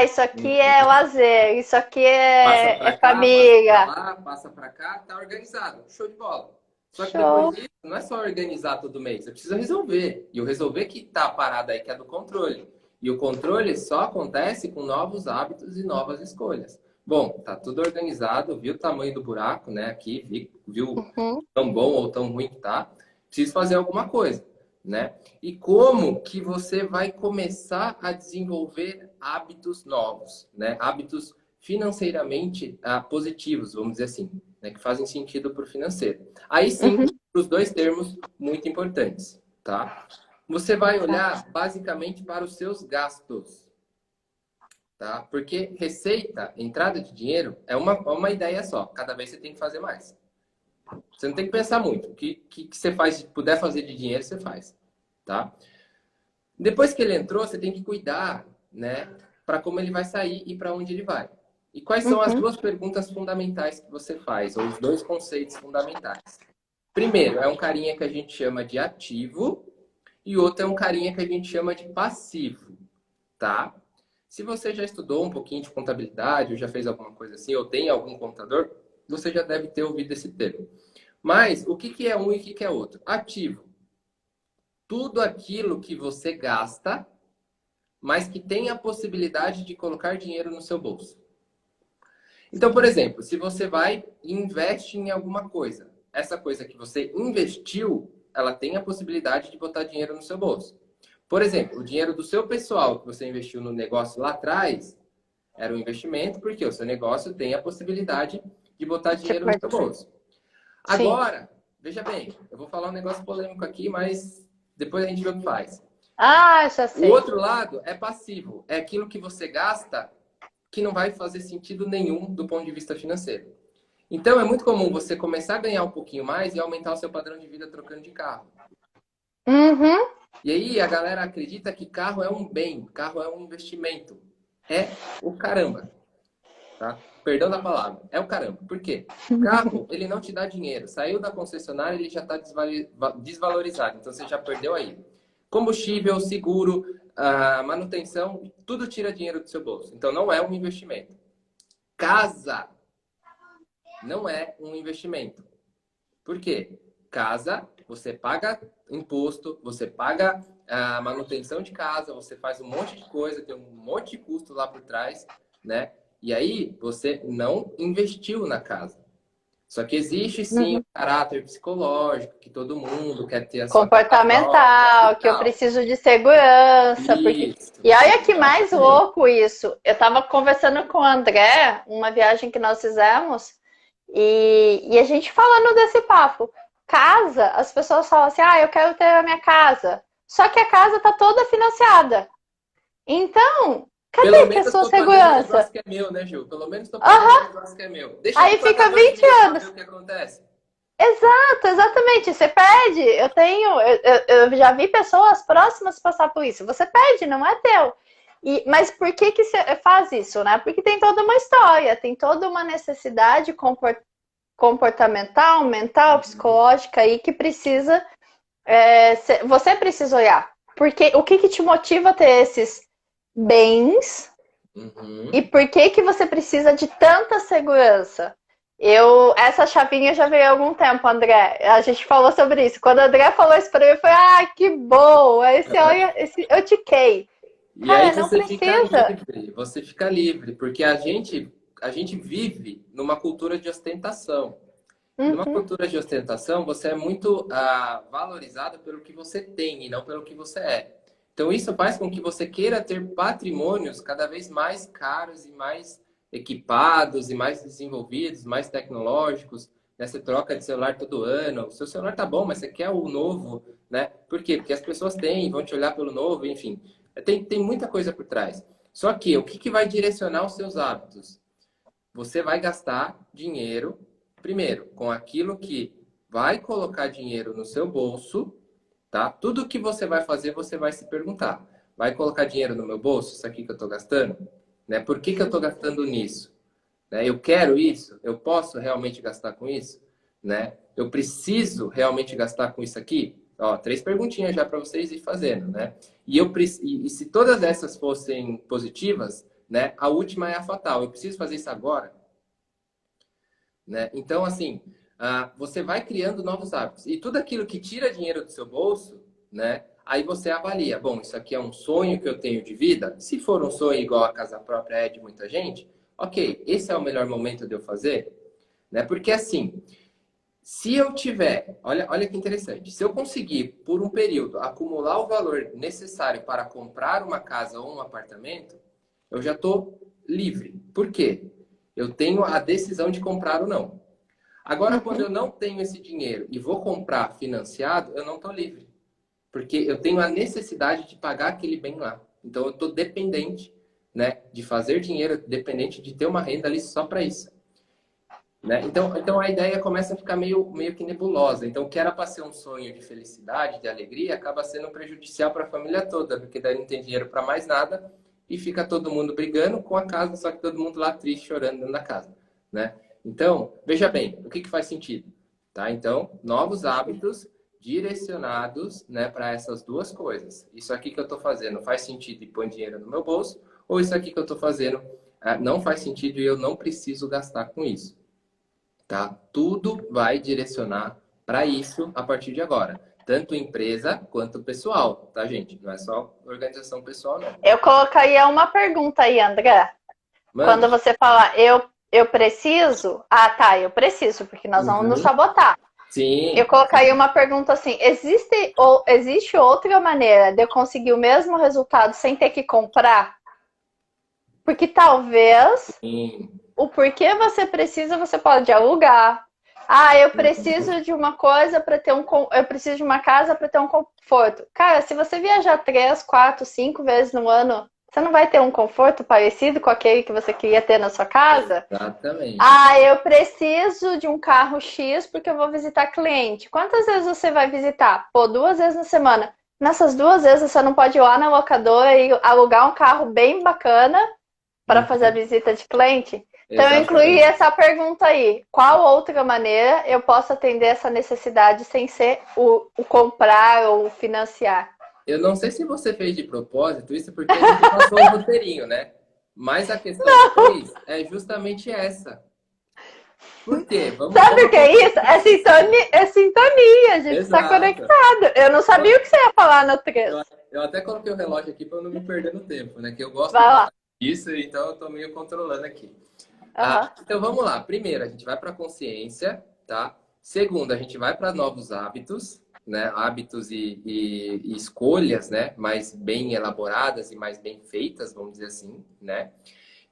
Isso aqui Uhum. é lazer. Isso aqui Passa é para cá, passa para família. lá, passa para cá, tá organizado. Show de bola. Só que depois Show. disso, não é só organizar todo mês, você precisa resolver. E o resolver que tá parado aí, que é do controle. E o controle só acontece com novos hábitos e novas escolhas. Bom, tá tudo organizado, viu o tamanho do buraco, né? Aqui, viu Uhum. tão bom ou tão ruim que tá. Preciso fazer alguma coisa, né? E como que você vai começar a desenvolver hábitos novos, né? Hábitos financeiramente positivos, vamos dizer assim, né? Que fazem sentido para o financeiro. Aí sim, Uhum. os dois termos muito importantes, tá? Você vai Tá. olhar basicamente para os seus gastos, tá? Porque receita, entrada de dinheiro, é uma ideia só. Cada vez você tem que fazer mais. Você não tem que pensar muito. O que você faz, puder fazer de dinheiro, você faz, tá? Depois que ele entrou, você tem que cuidar, né, para como ele vai sair e para onde ele vai. E quais são as Uhum, duas perguntas fundamentais que você faz, ou os dois conceitos fundamentais? Primeiro, é um carinha que a gente chama de ativo e outro é um carinha que a gente chama de passivo, tá? Se você já estudou um pouquinho de contabilidade, ou já fez alguma coisa assim, ou tem algum contador, você já deve ter ouvido esse termo. Mas o que que é um e o que que é outro? Ativo. Tudo aquilo que você gasta, mas que tem a possibilidade de colocar dinheiro no seu bolso. Então, por exemplo, se você vai e investe em alguma coisa, essa coisa que você investiu, ela tem a possibilidade de botar dinheiro no seu bolso. Por exemplo, o dinheiro do seu pessoal que você investiu no negócio lá atrás era um investimento porque o seu negócio tem a possibilidade de botar dinheiro no seu tipo, bolso. sim. Agora, veja bem, eu vou falar um negócio polêmico aqui, mas depois a gente vê o que faz. Ah, já O sei. outro lado é passivo, é aquilo que você gasta que não vai fazer sentido nenhum do ponto de vista financeiro. Então, é muito comum você começar a ganhar um pouquinho mais e aumentar o seu padrão de vida trocando de carro. Uhum. E aí a galera acredita que carro é um bem, carro é um investimento. É o caramba, tá? Perdão da palavra, é o caramba. Por quê? Carro, ele não te dá dinheiro. Saiu da concessionária, ele já está desvalorizado. Então, você já perdeu aí. Combustível, seguro, manutenção, tudo tira dinheiro do seu bolso. Então, não é um investimento. Casa não é um investimento. Por quê? Casa, você paga imposto, você paga a manutenção de casa, você faz um monte de coisa, tem um monte de custo lá por trás, né? E aí você não investiu na casa. Só que existe sim um Uhum. caráter psicológico, que todo mundo quer ter a sua casa própria e Comportamental, que eu tal. preciso de segurança, porque. Isso, E olha que mais exatamente. louco isso. Eu estava conversando com o André, uma viagem que nós fizemos, e a gente falando desse papo. Casa, as pessoas falam assim: ah, eu quero ter a minha casa. Só que a casa está toda financiada. Então, Pelo cadê que é a menos sua estou pagando um segurança? negócio que é meu, né, Gil? Pelo menos estou pagando um Aham, negócio que é meu. Deixa eu aí não pagar fica dois 20 meses para ver anos. o que acontece. Exato, exatamente. Você perde. Eu já vi pessoas próximas passar por isso. Você perde, não é teu. Mas por que que você faz isso, né? Porque tem toda uma história, tem toda uma necessidade comportamental, mental, Uhum, psicológica aí que precisa. Você precisa olhar. Porque o que que te motiva a ter esses bens e uhum. por que que você precisa de tanta segurança? Essa chavinha já veio há algum tempo, André. A gente falou sobre isso. Quando o André falou isso pra mim, eu falei, ah, que bom! Eu tiquei. E aí Cara, não você fica precisa. livre, você fica livre, porque a gente vive numa cultura de ostentação. E numa Uhum. cultura de ostentação, você é muito valorizado pelo que você tem e não pelo que você é. Então, isso faz com que você queira ter patrimônios cada vez mais caros e mais equipados e mais desenvolvidos, mais tecnológicos, né? Você troca de celular todo ano. O seu celular tá bom, mas você quer o novo, né? Por quê? Porque as pessoas têm, vão te olhar pelo novo, enfim. Tem muita coisa por trás. Só que o que vai direcionar os seus hábitos? Você vai gastar dinheiro, primeiro, com aquilo que vai colocar dinheiro no seu bolso, tá? Tudo que você vai fazer, você vai se perguntar: vai colocar dinheiro no meu bolso? Isso aqui que eu estou gastando? Né? Por que que eu estou gastando nisso? Né? Eu quero isso? Eu posso realmente gastar com isso? Né? Eu preciso realmente gastar com isso aqui? Ó, 3 perguntinhas já para vocês ir fazendo, né? E se todas essas fossem positivas, né? A última é a fatal. Eu preciso fazer isso agora, né? Então, assim, você vai criando novos hábitos. E tudo aquilo que tira dinheiro do seu bolso, né? Aí você avalia, bom, isso aqui é um sonho que eu tenho de vida? Se for um sonho igual a casa própria é de muita gente, ok, esse é o melhor momento de eu fazer, né? Porque assim, se eu tiver, olha que interessante, se eu conseguir, por um período, acumular o valor necessário para comprar uma casa ou um apartamento, eu já estou livre. Por quê? Eu tenho a decisão de comprar ou não. Agora, quando Uhum. eu não tenho esse dinheiro e vou comprar financiado, eu não estou livre. Porque eu tenho a necessidade de pagar aquele bem lá. Então, eu estou dependente, né, de fazer dinheiro, dependente de ter uma renda ali só para isso. né? Então a ideia começa a ficar meio que nebulosa. Então, o que era para ser um sonho de felicidade, de alegria, acaba sendo prejudicial para a família toda, porque daí não tem dinheiro para mais nada e fica todo mundo brigando com a casa, só que todo mundo lá triste, chorando dentro da casa, né? Então, veja bem, o que faz sentido, tá? Então, novos hábitos direcionados, né, para essas duas coisas. Isso aqui que eu estou fazendo faz sentido e põe dinheiro no meu bolso, ou isso aqui que eu estou fazendo não faz sentido e eu não preciso gastar com isso, tá? Tudo vai direcionar para isso a partir de agora. Tanto empresa quanto pessoal, tá, gente? Não é só organização pessoal, não. Eu colocaria uma pergunta aí, André. Manda. Quando você falar eu preciso, ah, tá, eu preciso, porque nós vamos nos Uhum. sabotar. Eu Sim. colocaria uma pergunta assim: existe outra maneira de eu conseguir o mesmo resultado sem ter que comprar? Porque talvez Sim. o porquê você precisa, você pode alugar. Ah, eu preciso de uma coisa para ter eu preciso de uma casa para ter um conforto. Cara, se você viajar 3, 4, 5 vezes no ano, você não vai ter um conforto parecido com aquele que você queria ter na sua casa? Exatamente. Ah, eu preciso de um carro X porque eu vou visitar cliente. Quantas vezes você vai visitar? Pô, 2 vezes na semana. Nessas 2 vezes você não pode ir lá na locadora e alugar um carro bem bacana para fazer a Uhum. visita de cliente? Então eu incluí Exatamente. essa pergunta aí. Qual outra maneira eu posso atender essa necessidade sem ser o comprar ou financiar? Eu não sei se você fez de propósito isso, porque a gente passou um roteirinho, né? Mas a questão 3 é justamente essa. Por quê? Sabe o Vamos que é isso? É sintonia, a gente está Exato. conectado. Eu não sabia o que você ia falar no 3. Eu até coloquei o relógio aqui para eu não me perder no tempo, né? Que eu gosto Vai de lá. falar disso, então eu estou meio controlando aqui. Uhum. Então vamos lá. Primeiro, a gente vai para a consciência, tá? Segundo, a gente vai para novos hábitos, né? Hábitos e escolhas, né? Mais bem elaboradas e mais bem feitas, vamos dizer assim, né?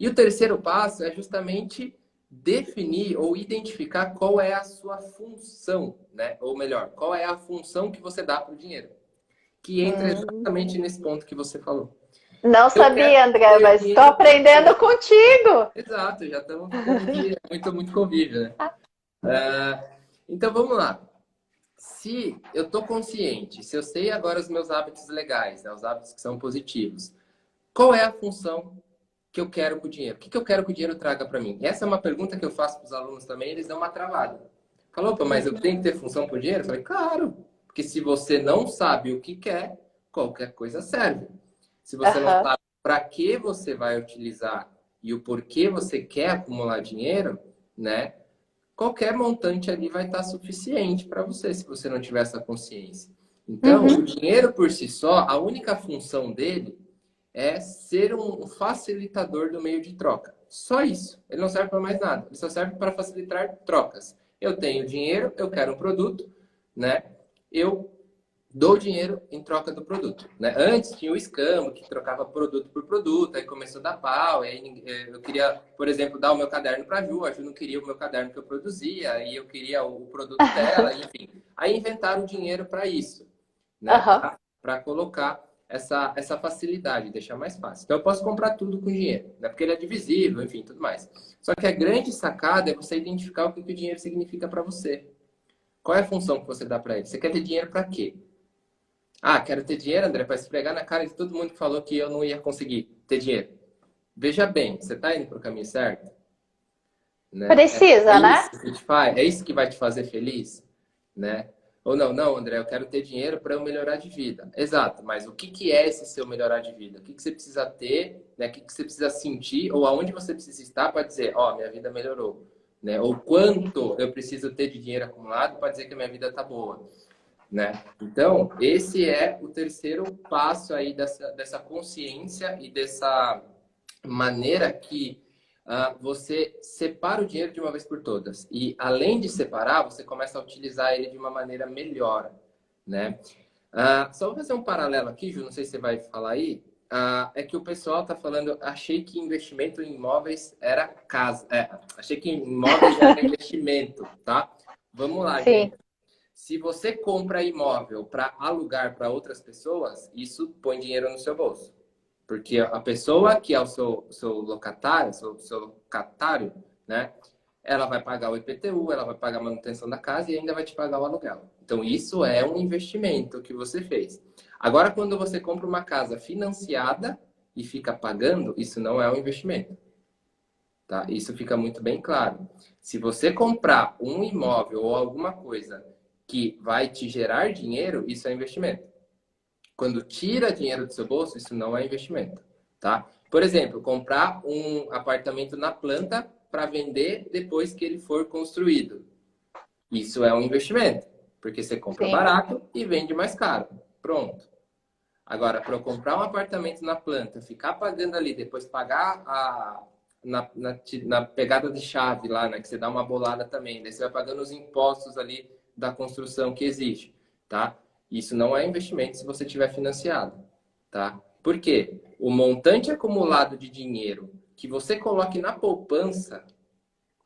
E o terceiro passo é justamente definir ou identificar qual é a sua função, né? Ou melhor, qual é a função que você dá para o dinheiro, que entra exatamente nesse ponto que você falou. Não Eu quero sabia, André, ter mas estou dinheiro para aprendendo quê? contigo. Exato, já estamos ficando aqui muito convívio, né? Então vamos lá. Se eu estou consciente, se eu sei agora os meus hábitos legais, né, os hábitos que são positivos, qual é a função que eu quero com o dinheiro? O que eu quero que o dinheiro traga para mim? Essa é uma pergunta que eu faço para os alunos também, eles dão uma travada. Falou, opa, mas eu tenho que ter função para o dinheiro? Eu falei, claro, porque se você não sabe o que quer, qualquer coisa serve. Se você não Uhum. sabe para que você vai utilizar e o porquê você quer acumular dinheiro, né? Qualquer montante ali vai estar suficiente para você, se você não tiver essa consciência. Então, o Uhum. dinheiro por si só, a única função dele é ser um facilitador do meio de troca. Só isso. Ele não serve para mais nada. Ele só serve para facilitar trocas. Eu tenho dinheiro, eu quero um produto, né? Eu dou dinheiro em troca do produto, né? Antes tinha o escambo, que trocava produto por produto, aí começou a dar pau, aí eu queria, por exemplo, dar o meu caderno para a Ju não queria o meu caderno que eu produzia, e eu queria o produto dela, enfim. Aí inventaram o dinheiro para isso, né? Uhum. Para colocar essa facilidade, deixar mais fácil. Então eu posso comprar tudo com dinheiro, né? Porque ele é divisível, enfim, tudo mais. Só que a grande sacada é você identificar o que o dinheiro significa para você. Qual é a função que você dá para ele? Você quer ter dinheiro para quê? Ah, quero ter dinheiro, André, para esfregar na cara de todo mundo que falou que eu não ia conseguir ter dinheiro. Veja bem, você está indo para o caminho certo? Né? É Precisa, né? isso que te faz, é isso que vai te fazer feliz? Né? Ou não, André, eu quero ter dinheiro para eu melhorar de vida. Exato, mas o que é esse seu melhorar de vida? O que você precisa ter, né? O que você precisa sentir, ou aonde você precisa estar para dizer, ó, minha vida melhorou. Né? Ou quanto eu preciso ter de dinheiro acumulado para dizer que a minha vida está boa. Né? Então, esse é o terceiro passo aí dessa consciência e dessa maneira que você separa o dinheiro de uma vez por todas. E, além de separar, você começa a utilizar ele de uma maneira melhor, né? Só vou fazer um paralelo aqui, Ju, não sei se você vai falar aí. É que o pessoal está falando, achei que investimento em imóveis era casa. Achei que imóveis era investimento, tá? Vamos lá, Sim. gente. Se você compra imóvel para alugar para outras pessoas, isso põe dinheiro no seu bolso. Porque a pessoa que é o seu locatário, seu locatário, né? ela vai pagar o IPTU, ela vai pagar a manutenção da casa e ainda vai te pagar o aluguel. Então, isso é um investimento que você fez. Agora, quando você compra uma casa financiada e fica pagando, isso não é um investimento. Tá? Isso fica muito bem claro. Se você comprar um imóvel ou alguma coisa que vai te gerar dinheiro, isso é investimento. Quando tira dinheiro do seu bolso, isso não é investimento, tá? Por exemplo, comprar um apartamento na planta para vender depois que ele for construído. Isso é um investimento, porque você compra Sim. barato e vende mais caro. Pronto. Agora, para eu comprar um apartamento na planta, ficar pagando ali, depois pagar na pegada de chave lá, né? Que você dá uma bolada também. Daí você vai pagando os impostos ali da construção que existe, tá? Isso não é investimento se você tiver financiado, tá? Por quê? O montante acumulado de dinheiro que você coloque na poupança,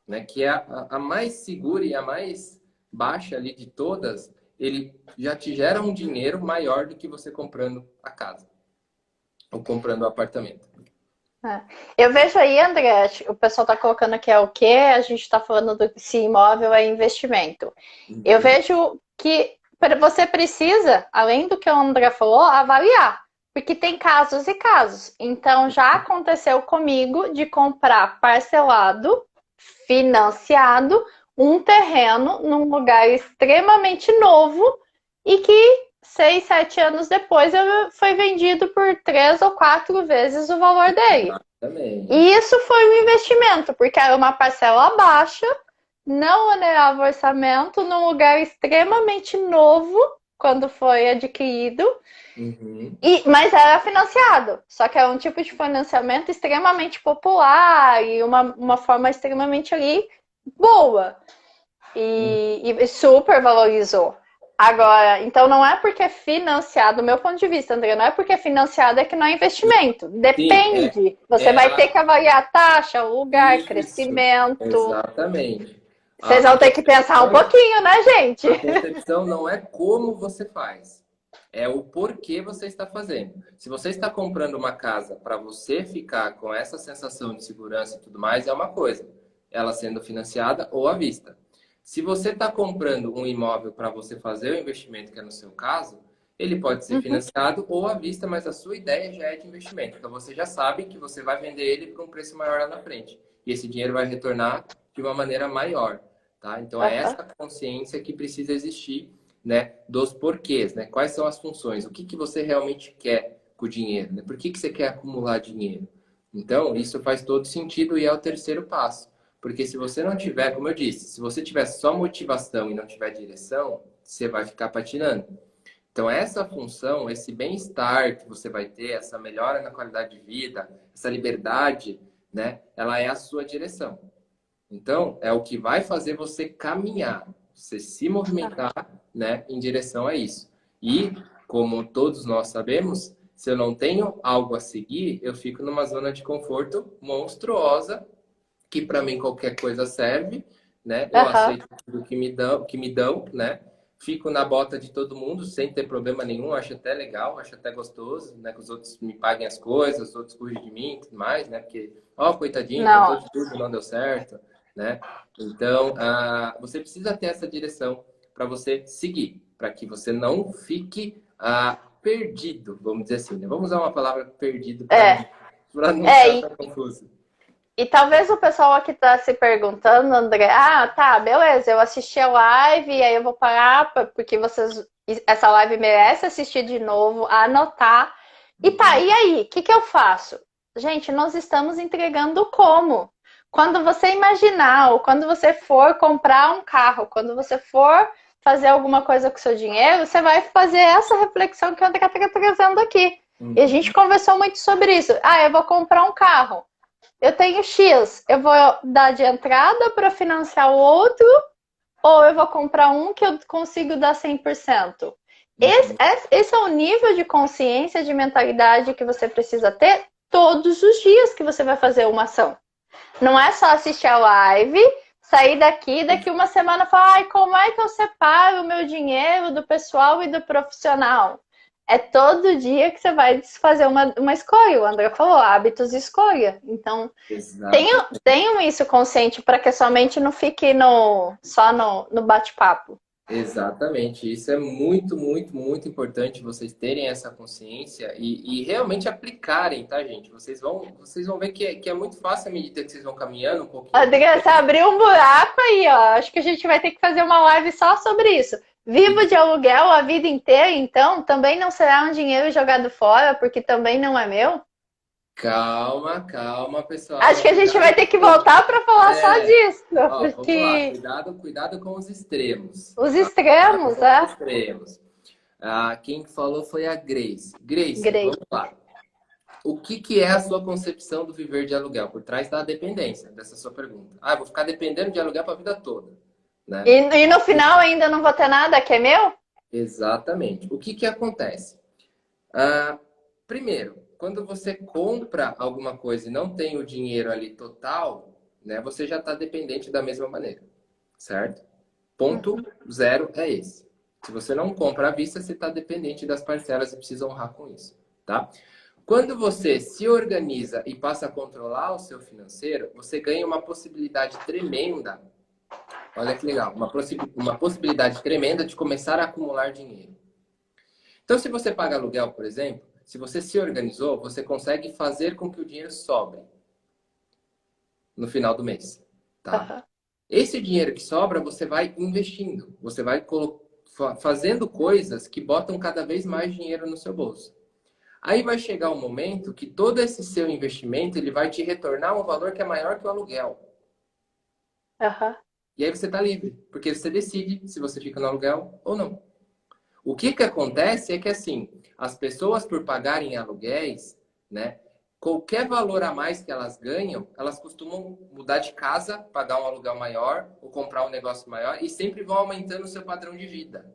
né? Que é a mais segura e a mais baixa ali de todas, ele já te gera um dinheiro maior do que você comprando a casa ou comprando o apartamento. É. Eu vejo aí, André, o pessoal está colocando aqui é o quê? A gente está falando do se imóvel é investimento. Eu Uhum. vejo que você precisa, além do que o André falou, avaliar. Porque tem casos e casos. Então, já aconteceu comigo de comprar parcelado, financiado, um terreno num lugar extremamente novo e que 6, 7 anos depois foi vendido por 3 ou 4 vezes o valor dele. Também. E isso foi um investimento, porque era uma parcela baixa, não onerava o orçamento, num lugar extremamente novo, quando foi adquirido, Uhum. mas era financiado. Só que era um tipo de financiamento extremamente popular e uma forma extremamente ali boa. E super valorizou. Agora, então não é porque é financiado, do meu ponto de vista, André, não é porque é financiado é que não é investimento. Sim, Depende. Você é vai ter que avaliar a taxa, o lugar, isso. crescimento. Exatamente. Vocês vão ter que pensar um pouquinho, né, gente? A concepção não é como você faz, é o porquê você está fazendo. Se você está comprando uma casa para você ficar com essa sensação de segurança e tudo mais, é uma coisa, ela sendo financiada ou à vista. Se você está comprando um imóvel para você fazer o investimento, que é no seu caso, ele pode ser Uhum. financiado ou à vista, mas a sua ideia já é de investimento. Então você já sabe que você vai vender ele por um preço maior lá na frente. E esse dinheiro vai retornar de uma maneira maior. Tá? Então, é Uhum. essa consciência que precisa existir, né, dos porquês, né? Quais são as funções? O que que você realmente quer com o dinheiro? Né? Por que que você quer acumular dinheiro? Então, isso faz todo sentido e é o terceiro passo. Porque se você não tiver, como eu disse, se você tiver só motivação e não tiver direção, você vai ficar patinando. Então, essa função, esse bem-estar que você vai ter, essa melhora na qualidade de vida, essa liberdade, né, ela é a sua direção. Então, é o que vai fazer você caminhar, você se movimentar, né, em direção a isso. E, como todos nós sabemos, se eu não tenho algo a seguir, eu fico numa zona de conforto monstruosa, que para mim qualquer coisa serve, né? Eu Uhum. aceito tudo que me dão, né? Fico na bota de todo mundo sem ter problema nenhum, acho até legal, acho até gostoso, né? Que os outros me paguem as coisas, os outros cuidem de mim e tudo mais, né? Porque, ó, coitadinho, tentou Não. de tudo, não deu certo, né? Então, você precisa ter essa direção para você seguir, para que você não fique perdido, vamos dizer assim, né? Vamos usar uma palavra perdido É. para não É, ficar e, tão confuso. e talvez o pessoal aqui tá se perguntando, André, tá, beleza, eu assisti a live e aí eu vou parar porque essa live merece assistir de novo, anotar. E tá, e aí, o que que eu faço? Gente, nós estamos entregando como? Quando você imaginar, ou quando você for comprar um carro, quando você for fazer alguma coisa com seu dinheiro, você vai fazer essa reflexão que o André está trazendo aqui. E a gente Uhum. conversou muito sobre isso. Eu vou comprar um carro. Eu tenho X, eu vou dar de entrada para financiar o outro, ou eu vou comprar um que eu consigo dar 100%? Esse, Uhum. esse é o nível de consciência, de mentalidade que você precisa ter todos os dias que você vai fazer uma ação. Não é só assistir a live, sair daqui uma semana e falar, como é que eu separo o meu dinheiro do pessoal e do profissional? é todo dia que você vai fazer uma escolha. O André falou, hábitos de escolha. Então, Exato. tenham isso consciente para que a sua mente não fique só no bate-papo. Exatamente, isso é muito, muito, muito importante vocês terem essa consciência e realmente aplicarem, tá, gente? Vocês vão ver que é muito fácil à medida que vocês vão caminhando um pouquinho. André, você abriu um buraco aí, ó. Acho que a gente vai ter que fazer uma live só sobre isso. Vivo de aluguel a vida inteira, então também não será um dinheiro jogado fora, porque também não é meu? Calma, calma, pessoal. Acho que a gente vai ter que voltar para falar só disso, Ó, vamos lá, porque cuidado com os extremos. os Tá? Cuidado extremos, com os é. extremos. Ah, quem falou foi a Grace. Grace, Grey. vamos lá. O que é a sua concepção do viver de aluguel? Por trás da dependência dessa sua pergunta. Ah, eu vou ficar dependendo de aluguel para a vida toda, né? E no final ainda não vou ter nada que é meu? Exatamente. O que acontece? Ah, primeiro, quando você compra alguma coisa e não tem o dinheiro ali total, né, você já está dependente da mesma maneira, certo? Ponto zero é esse. Se você não compra à vista, você está dependente das parcelas e precisa honrar com isso, tá? Quando você se organiza e passa a controlar o seu financeiro, você ganha uma possibilidade tremenda. Olha que legal, uma possibilidade tremenda de começar a acumular dinheiro. Então, se você paga aluguel, por exemplo, se você se organizou, você consegue fazer com que o dinheiro sobre no final do mês, tá? Uhum. Esse dinheiro que sobra, você vai investindo. Você vai fazendo coisas que botam cada vez mais dinheiro no seu bolso. Aí vai chegar um momento que todo esse seu investimento, ele vai te retornar um valor que é maior que o aluguel. Uhum. E aí você está livre, porque você decide se você fica no aluguel ou não. O que acontece é que, assim, as pessoas, por pagarem aluguéis, né, qualquer valor a mais que elas ganham, elas costumam mudar de casa, pagar um aluguel maior ou comprar um negócio maior e sempre vão aumentando o seu padrão de vida,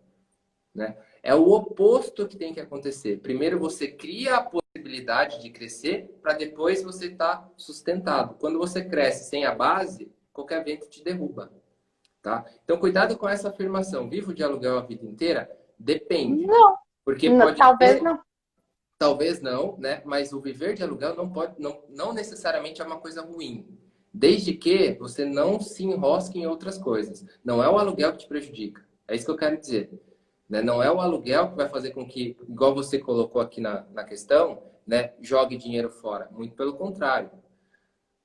né? É o oposto que tem que acontecer. Primeiro você cria a possibilidade de crescer para depois você estar sustentado. Quando você cresce sem a base, qualquer vento te derruba, tá? Então, cuidado com essa afirmação. Vivo de aluguel a vida inteira? Depende. Não, Porque pode talvez ter, não. talvez não, né? Mas o viver de aluguel não necessariamente é uma coisa ruim. Desde que você não se enrosque em outras coisas. Não é o aluguel que te prejudica. É isso que eu quero dizer. Né? Não é o aluguel que vai fazer com que, igual você colocou aqui na questão, né, jogue dinheiro fora. Muito pelo contrário.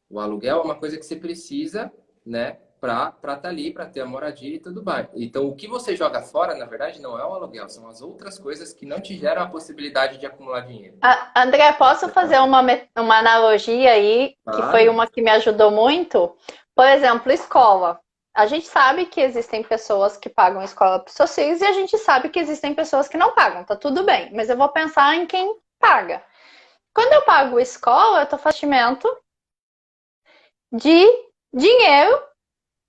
O aluguel é uma coisa que você precisa, né, para estar ali, para ter a moradia e tudo mais. Então, o que você joga fora, na verdade, não é o aluguel, são as outras coisas que não te geram a possibilidade de acumular dinheiro. André, posso fazer uma analogia aí, que foi Claro. uma que me ajudou muito? Por exemplo, escola. A gente sabe que existem pessoas que pagam escola para os seus filhos e a gente sabe que existem pessoas que não pagam, tá tudo bem. Mas eu vou pensar em quem paga. Quando eu pago escola, eu estou fazendo investimento de dinheiro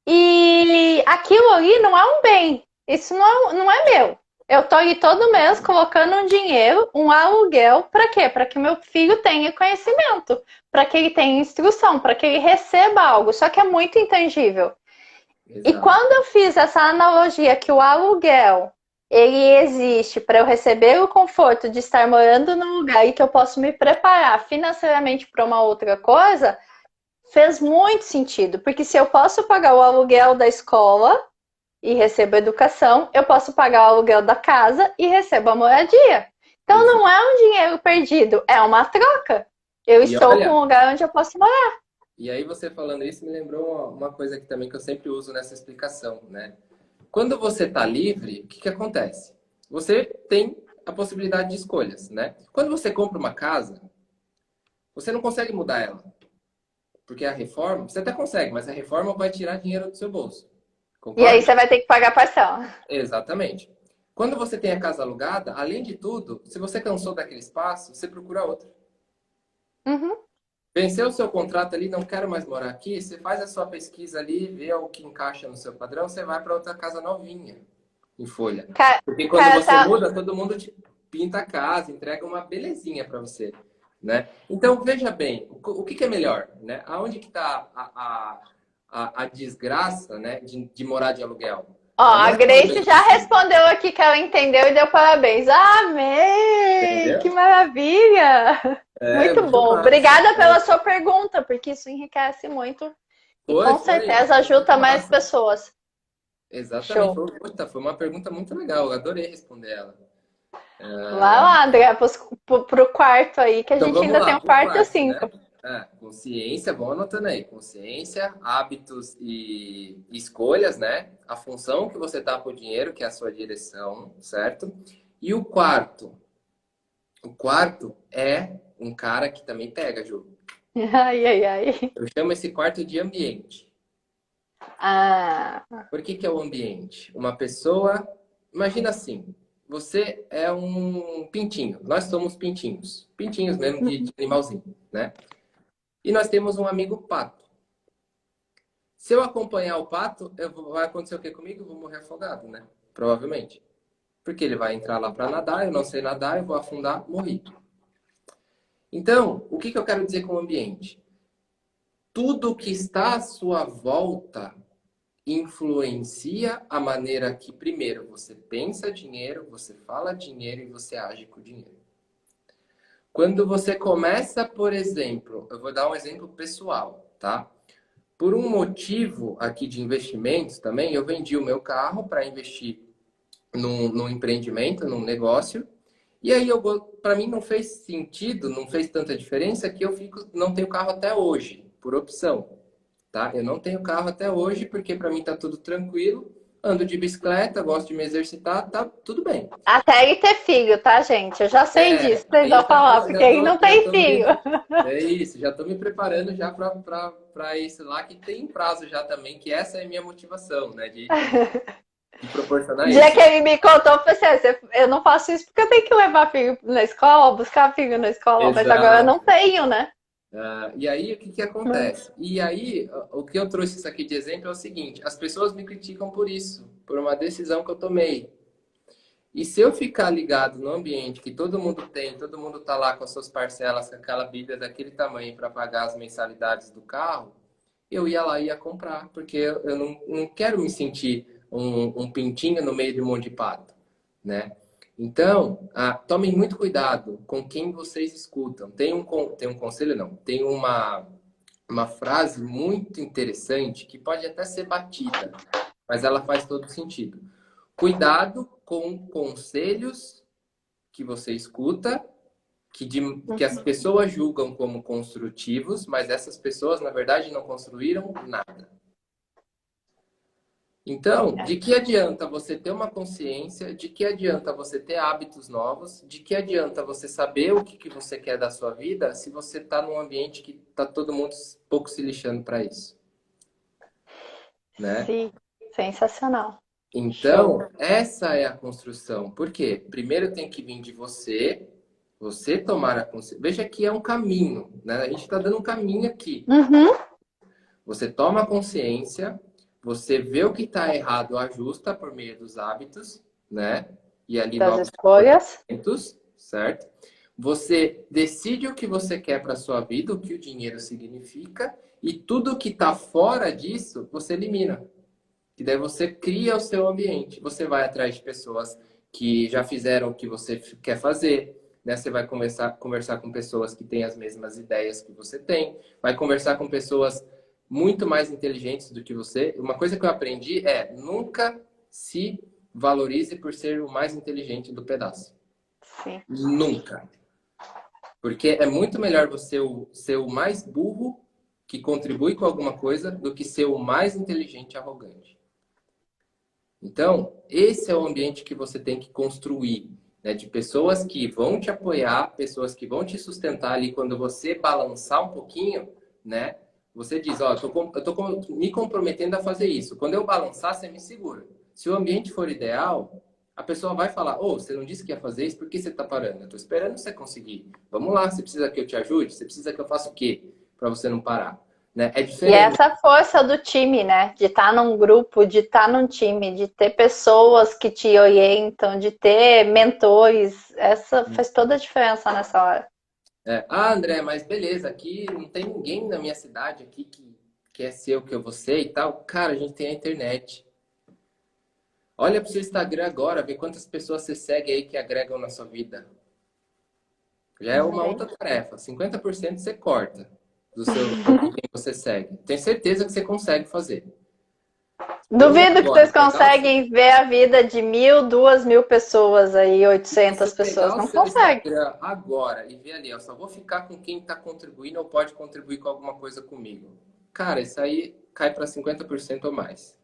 e aquilo ali não é um bem. Isso não é meu. Eu tô ali todo mês colocando um dinheiro, um aluguel, para quê? Para que meu filho tenha conhecimento, para que ele tenha instrução, para que ele receba algo. Só que é muito intangível. E Exato. quando eu fiz essa analogia que o aluguel ele existe para eu receber o conforto de estar morando num lugar e que eu posso me preparar financeiramente para uma outra coisa, fez muito sentido. Porque se eu posso pagar o aluguel da escola e recebo educação, eu posso pagar o aluguel da casa e recebo a moradia. Então Exato. não é um dinheiro perdido, é uma troca. Eu E estou com olha, um lugar onde eu posso morar. e aí você falando isso me lembrou uma coisa que também que eu sempre uso nessa explicação, né? Quando você está livre, o que acontece? Você tem a possibilidade de escolhas, né? Quando você compra uma casa, você não consegue mudar ela. Porque a reforma, você até consegue, mas a reforma vai tirar dinheiro do seu bolso. E aí Concorda? você vai ter que pagar parcela. Exatamente. Quando você tem a casa alugada, além de tudo, se você cansou daquele espaço, você procura outro. Uhum. Venceu o seu contrato ali, não quero mais morar aqui, você faz a sua pesquisa ali, vê o que encaixa no seu padrão, você vai para outra casa novinha, em folha. Porque quando Cara, você tá. muda, todo mundo te pinta a casa, entrega uma belezinha para você, né? Então, veja bem, o que é melhor, né? Aonde que está a desgraça, né, de morar de aluguel? Ó, Mas não a é aquela Grace já medicina, respondeu aqui que ela entendeu e deu parabéns. Amei! entendeu? Que maravilha! É, Muito muito bom. massa. Obrigada pela sua pergunta, porque isso enriquece muito e com certeza Foi muito ajuda mais massa. pessoas. Exatamente. Show. Foi, puta, foi uma pergunta muito legal. Eu adorei responder ela. Vai lá, André, pro quarto aí, que a Então gente vamos ainda lá, tem o por quarto partes, né? 5. Consciência, vamos anotando aí. Consciência, hábitos e escolhas, né? A função que você dá para o dinheiro, que é a sua direção, certo? E o quarto? O quarto é um cara que também pega, Ju. Ai, ai, ai. Eu chamo esse quarto de ambiente. Ah, Por que que é o ambiente? Uma pessoa, imagina assim, você é um pintinho, nós somos pintinhos, pintinhos mesmo de animalzinho, né? E nós temos um amigo pato. Se eu acompanhar o pato, vai acontecer o que comigo? Eu vou morrer afogado, né? Provavelmente. Porque ele vai entrar lá para nadar, eu não sei nadar, eu vou afundar, morri. Então, o que que eu quero dizer com o ambiente? Tudo que está à sua volta influencia a maneira que, primeiro, você pensa dinheiro, você fala dinheiro e você age com dinheiro. Quando você começa, por exemplo, eu vou dar um exemplo pessoal, tá? Por um motivo aqui de investimentos também, eu vendi o meu carro para investir num empreendimento, num negócio. E aí, para mim, não fez sentido, não fez tanta diferença que não tenho carro até hoje, por opção. Tá? Eu não tenho carro até hoje porque para mim tá tudo tranquilo. Ando de bicicleta, gosto de me exercitar, tá tudo bem. até ele ter filho, tá, gente? Eu já sei disso, vocês Aí vão falar, porque ele não já tem tô filho. é isso, já tô me preparando já para isso lá que tem prazo já também, que essa é a minha motivação, né, de O proporcionar dia que isso. ele me contou, eu falei assim, eu não faço isso porque eu tenho que levar filho na escola, buscar filho na escola, mas agora eu não Exato. tenho, né? E aí, o que que acontece? E aí, o que eu trouxe isso aqui de exemplo é o seguinte: as pessoas me criticam por isso, por uma decisão que eu tomei. E se eu ficar ligado no ambiente que todo mundo tem, todo mundo tá lá com as suas parcelas, com aquela bíblia daquele tamanho para pagar as mensalidades do carro, eu ia lá e ia comprar, porque eu não quero me sentir um pintinho no meio de um monte de pato, né? Então, tomem muito cuidado com quem vocês escutam. Tem um conselho, não. Tem uma frase muito interessante que pode até ser batida, mas ela faz todo sentido. Cuidado com conselhos que você escuta, que as pessoas julgam como construtivos, mas essas pessoas, na verdade, não construíram nada. Então, de que adianta você ter uma consciência? De que adianta você ter hábitos novos? De que adianta você saber o que você quer da sua vida se você está num ambiente que está todo mundo pouco se lixando para isso, né? Sim, sensacional. Show. Então, essa é a construção. Por quê? Primeiro tem que vir de você, você tomar a consciência. Veja que é um caminho, né? A gente está dando um caminho aqui. Uhum. Você toma consciência, você vê o que está errado, ajusta por meio dos hábitos, né? E ali Das novos escolhas. comportamentos, certo? Você decide o que você quer para sua vida, o que o dinheiro significa, e tudo que está fora disso, você elimina. E daí você cria o seu ambiente. Você vai atrás de pessoas que já fizeram o que você quer fazer, né? Você vai conversar com pessoas que têm as mesmas ideias que você tem, vai conversar com pessoas muito mais inteligentes do que você. Uma coisa que eu aprendi é nunca se valorize por ser o mais inteligente do pedaço. Sim. Nunca. Porque é muito melhor você ser o mais burro que contribui com alguma coisa do que ser o mais inteligente e arrogante. Então, esse é o ambiente que você tem que construir, né? De pessoas que vão te apoiar, pessoas que vão te sustentar ali quando você balançar um pouquinho, né? Você diz, ó, eu tô me comprometendo a fazer isso. Quando eu balançar, você me segura. Se o ambiente for ideal, a pessoa vai falar, ô, você não disse que ia fazer isso, por que você tá parando? Eu tô esperando você conseguir. Vamos lá, você precisa que eu te ajude? Você precisa que eu faça o quê para você não parar? Né? É E diferente. essa força do time, né? De estar num grupo, de estar num time, de ter pessoas que te orientam, de ter mentores, essa faz toda a diferença nessa hora. André, mas beleza, aqui não tem ninguém na minha cidade aqui que é seu, que eu vou ser e tal. Cara, a gente tem a internet. Olha pro seu Instagram agora, vê quantas pessoas você segue aí que agregam na sua vida. Já é uma outra tarefa. 50% você corta de quem você segue. Tenho certeza que você consegue fazer. Põe Duvido que agora, vocês conseguem ver a vida de 1.000, 2.000 pessoas aí, se você 800 pegar pessoas. o Não seu consegue. Instagram agora e ver ali, eu só vou ficar com quem está contribuindo ou pode contribuir com alguma coisa comigo. Cara, isso aí cai para 50% ou mais.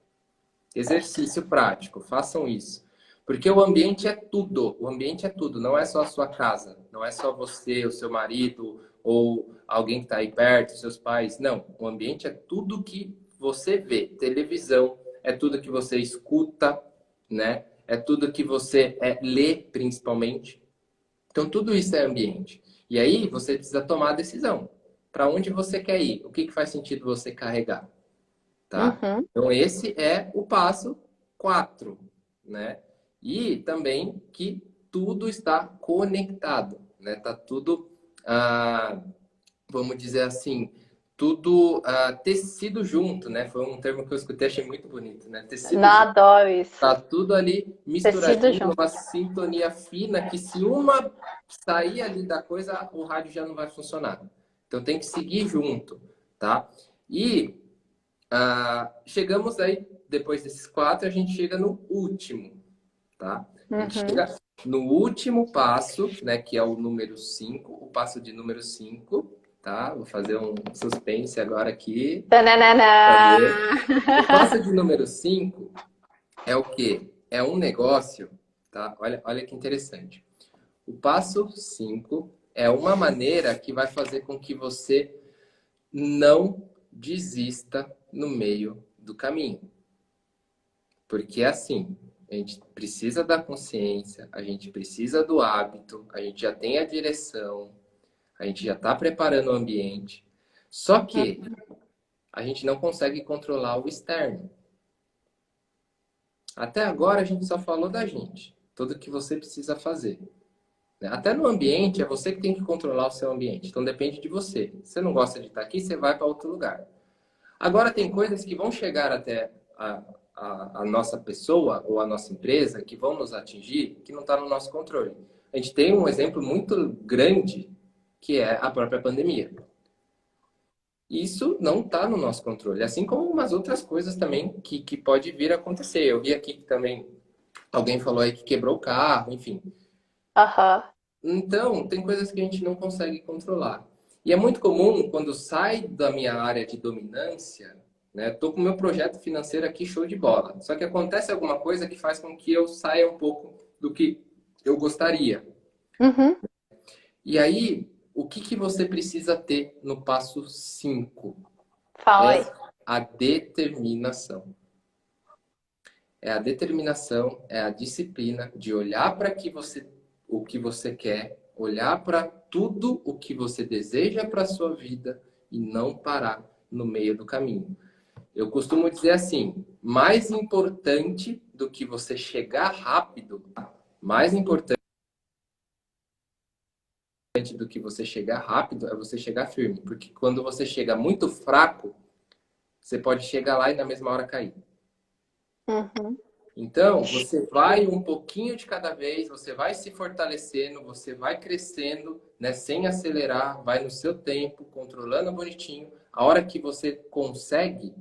Exercício prático, façam isso. Porque o ambiente é tudo. O ambiente é tudo. Não é só a sua casa. Não é só você, o seu marido ou alguém que está aí perto, seus pais. Não. O ambiente é tudo que você vê. Televisão é tudo que você escuta, né? É tudo que você lê, principalmente. Então, tudo isso é ambiente. E aí, você precisa tomar a decisão. Para onde você quer ir? O que faz sentido você carregar? Tá? Uhum. Então, esse é o passo 4, né? E também que tudo está conectado, né? Tá tudo, vamos dizer assim, tudo tecido junto, né? Foi um termo que eu escutei, achei muito bonito, né? Tecido Não junto. adoro isso. Tá tudo ali Tecido misturadinho, junto. numa sintonia fina, que se uma sair ali da coisa, o rádio já não vai funcionar. Então, tem que seguir junto, tá? E chegamos aí, depois desses 4, a gente chega no último, tá? A gente Uhum. chega no último passo, né? Que é o número 5, o passo de número 5, tá? Vou fazer um suspense agora aqui. Tananana. O passo de número 5 é o quê? É um negócio, tá? Olha que interessante. O passo 5 é uma maneira que vai fazer com que você não desista no meio do caminho. Porque assim, a gente precisa da consciência, a gente precisa do hábito, a gente já tem a direção, a gente já está preparando o ambiente. Só que a gente não consegue controlar o externo. Até agora a gente só falou da gente, tudo que você precisa fazer. Até no ambiente, é você que tem que controlar o seu ambiente. Então depende de você. Se você não gosta de estar aqui, você vai para outro lugar. Agora, tem coisas que vão chegar até a nossa pessoa ou a nossa empresa, que vão nos atingir, que não está no nosso controle. A gente tem um exemplo muito grande, que é a própria pandemia. Isso não está no nosso controle, assim como umas outras coisas também que pode vir a acontecer. Eu vi aqui que também alguém falou aí que quebrou o carro, enfim. Aham. Então, tem coisas que a gente não consegue controlar. E é muito comum, quando sai da minha área de dominância, né? Tô com o meu projeto financeiro aqui show de bola. Só que acontece alguma coisa que faz com que eu saia um pouco do que eu gostaria. Uhum. E aí, o que você precisa ter no passo 5? Fala É aí. a determinação. É a determinação, é a disciplina de olhar para o que você quer, olhar para tudo o que você deseja para a sua vida e não parar no meio do caminho. Eu costumo dizer assim, mais importante do que você chegar rápido, mais importante do que você chegar rápido é você chegar firme. Porque quando você chega muito fraco, você pode chegar lá e na mesma hora cair. Uhum. Então, você vai um pouquinho de cada vez, você vai se fortalecendo, você vai crescendo, né, sem acelerar, vai no seu tempo, controlando bonitinho. A hora que você consegue,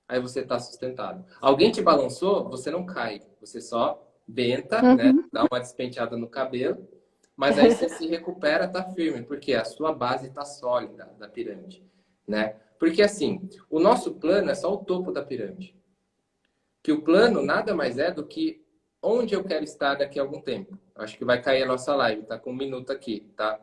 aí você está sustentado. Alguém te balançou, você não cai, você só benta, né, Uhum. dá uma despenteada no cabelo, mas aí você se recupera, tá firme, porque a sua base está sólida da pirâmide, né? Porque assim, o nosso plano é só o topo da pirâmide. Que o plano nada mais é do que onde eu quero estar daqui a algum tempo. Acho que vai cair a nossa live, tá com 1 minuto aqui, tá?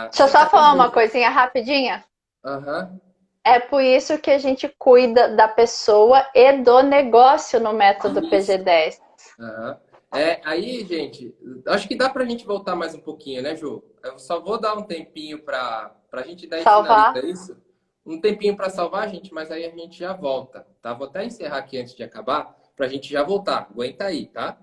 Deixa eu Você só tá falar uma vendo? coisinha rapidinha. Aham, É por isso que a gente cuida da pessoa e do negócio no método isso. PG10. Aham. Aí, gente, acho que dá pra gente voltar mais um pouquinho, né, Ju? Eu só vou dar um tempinho pra gente daí Salvar. finaliza isso. Um tempinho pra salvar, gente, mas aí a gente já volta, tá? Vou até encerrar aqui antes de acabar, pra gente já voltar. Aguenta aí, tá?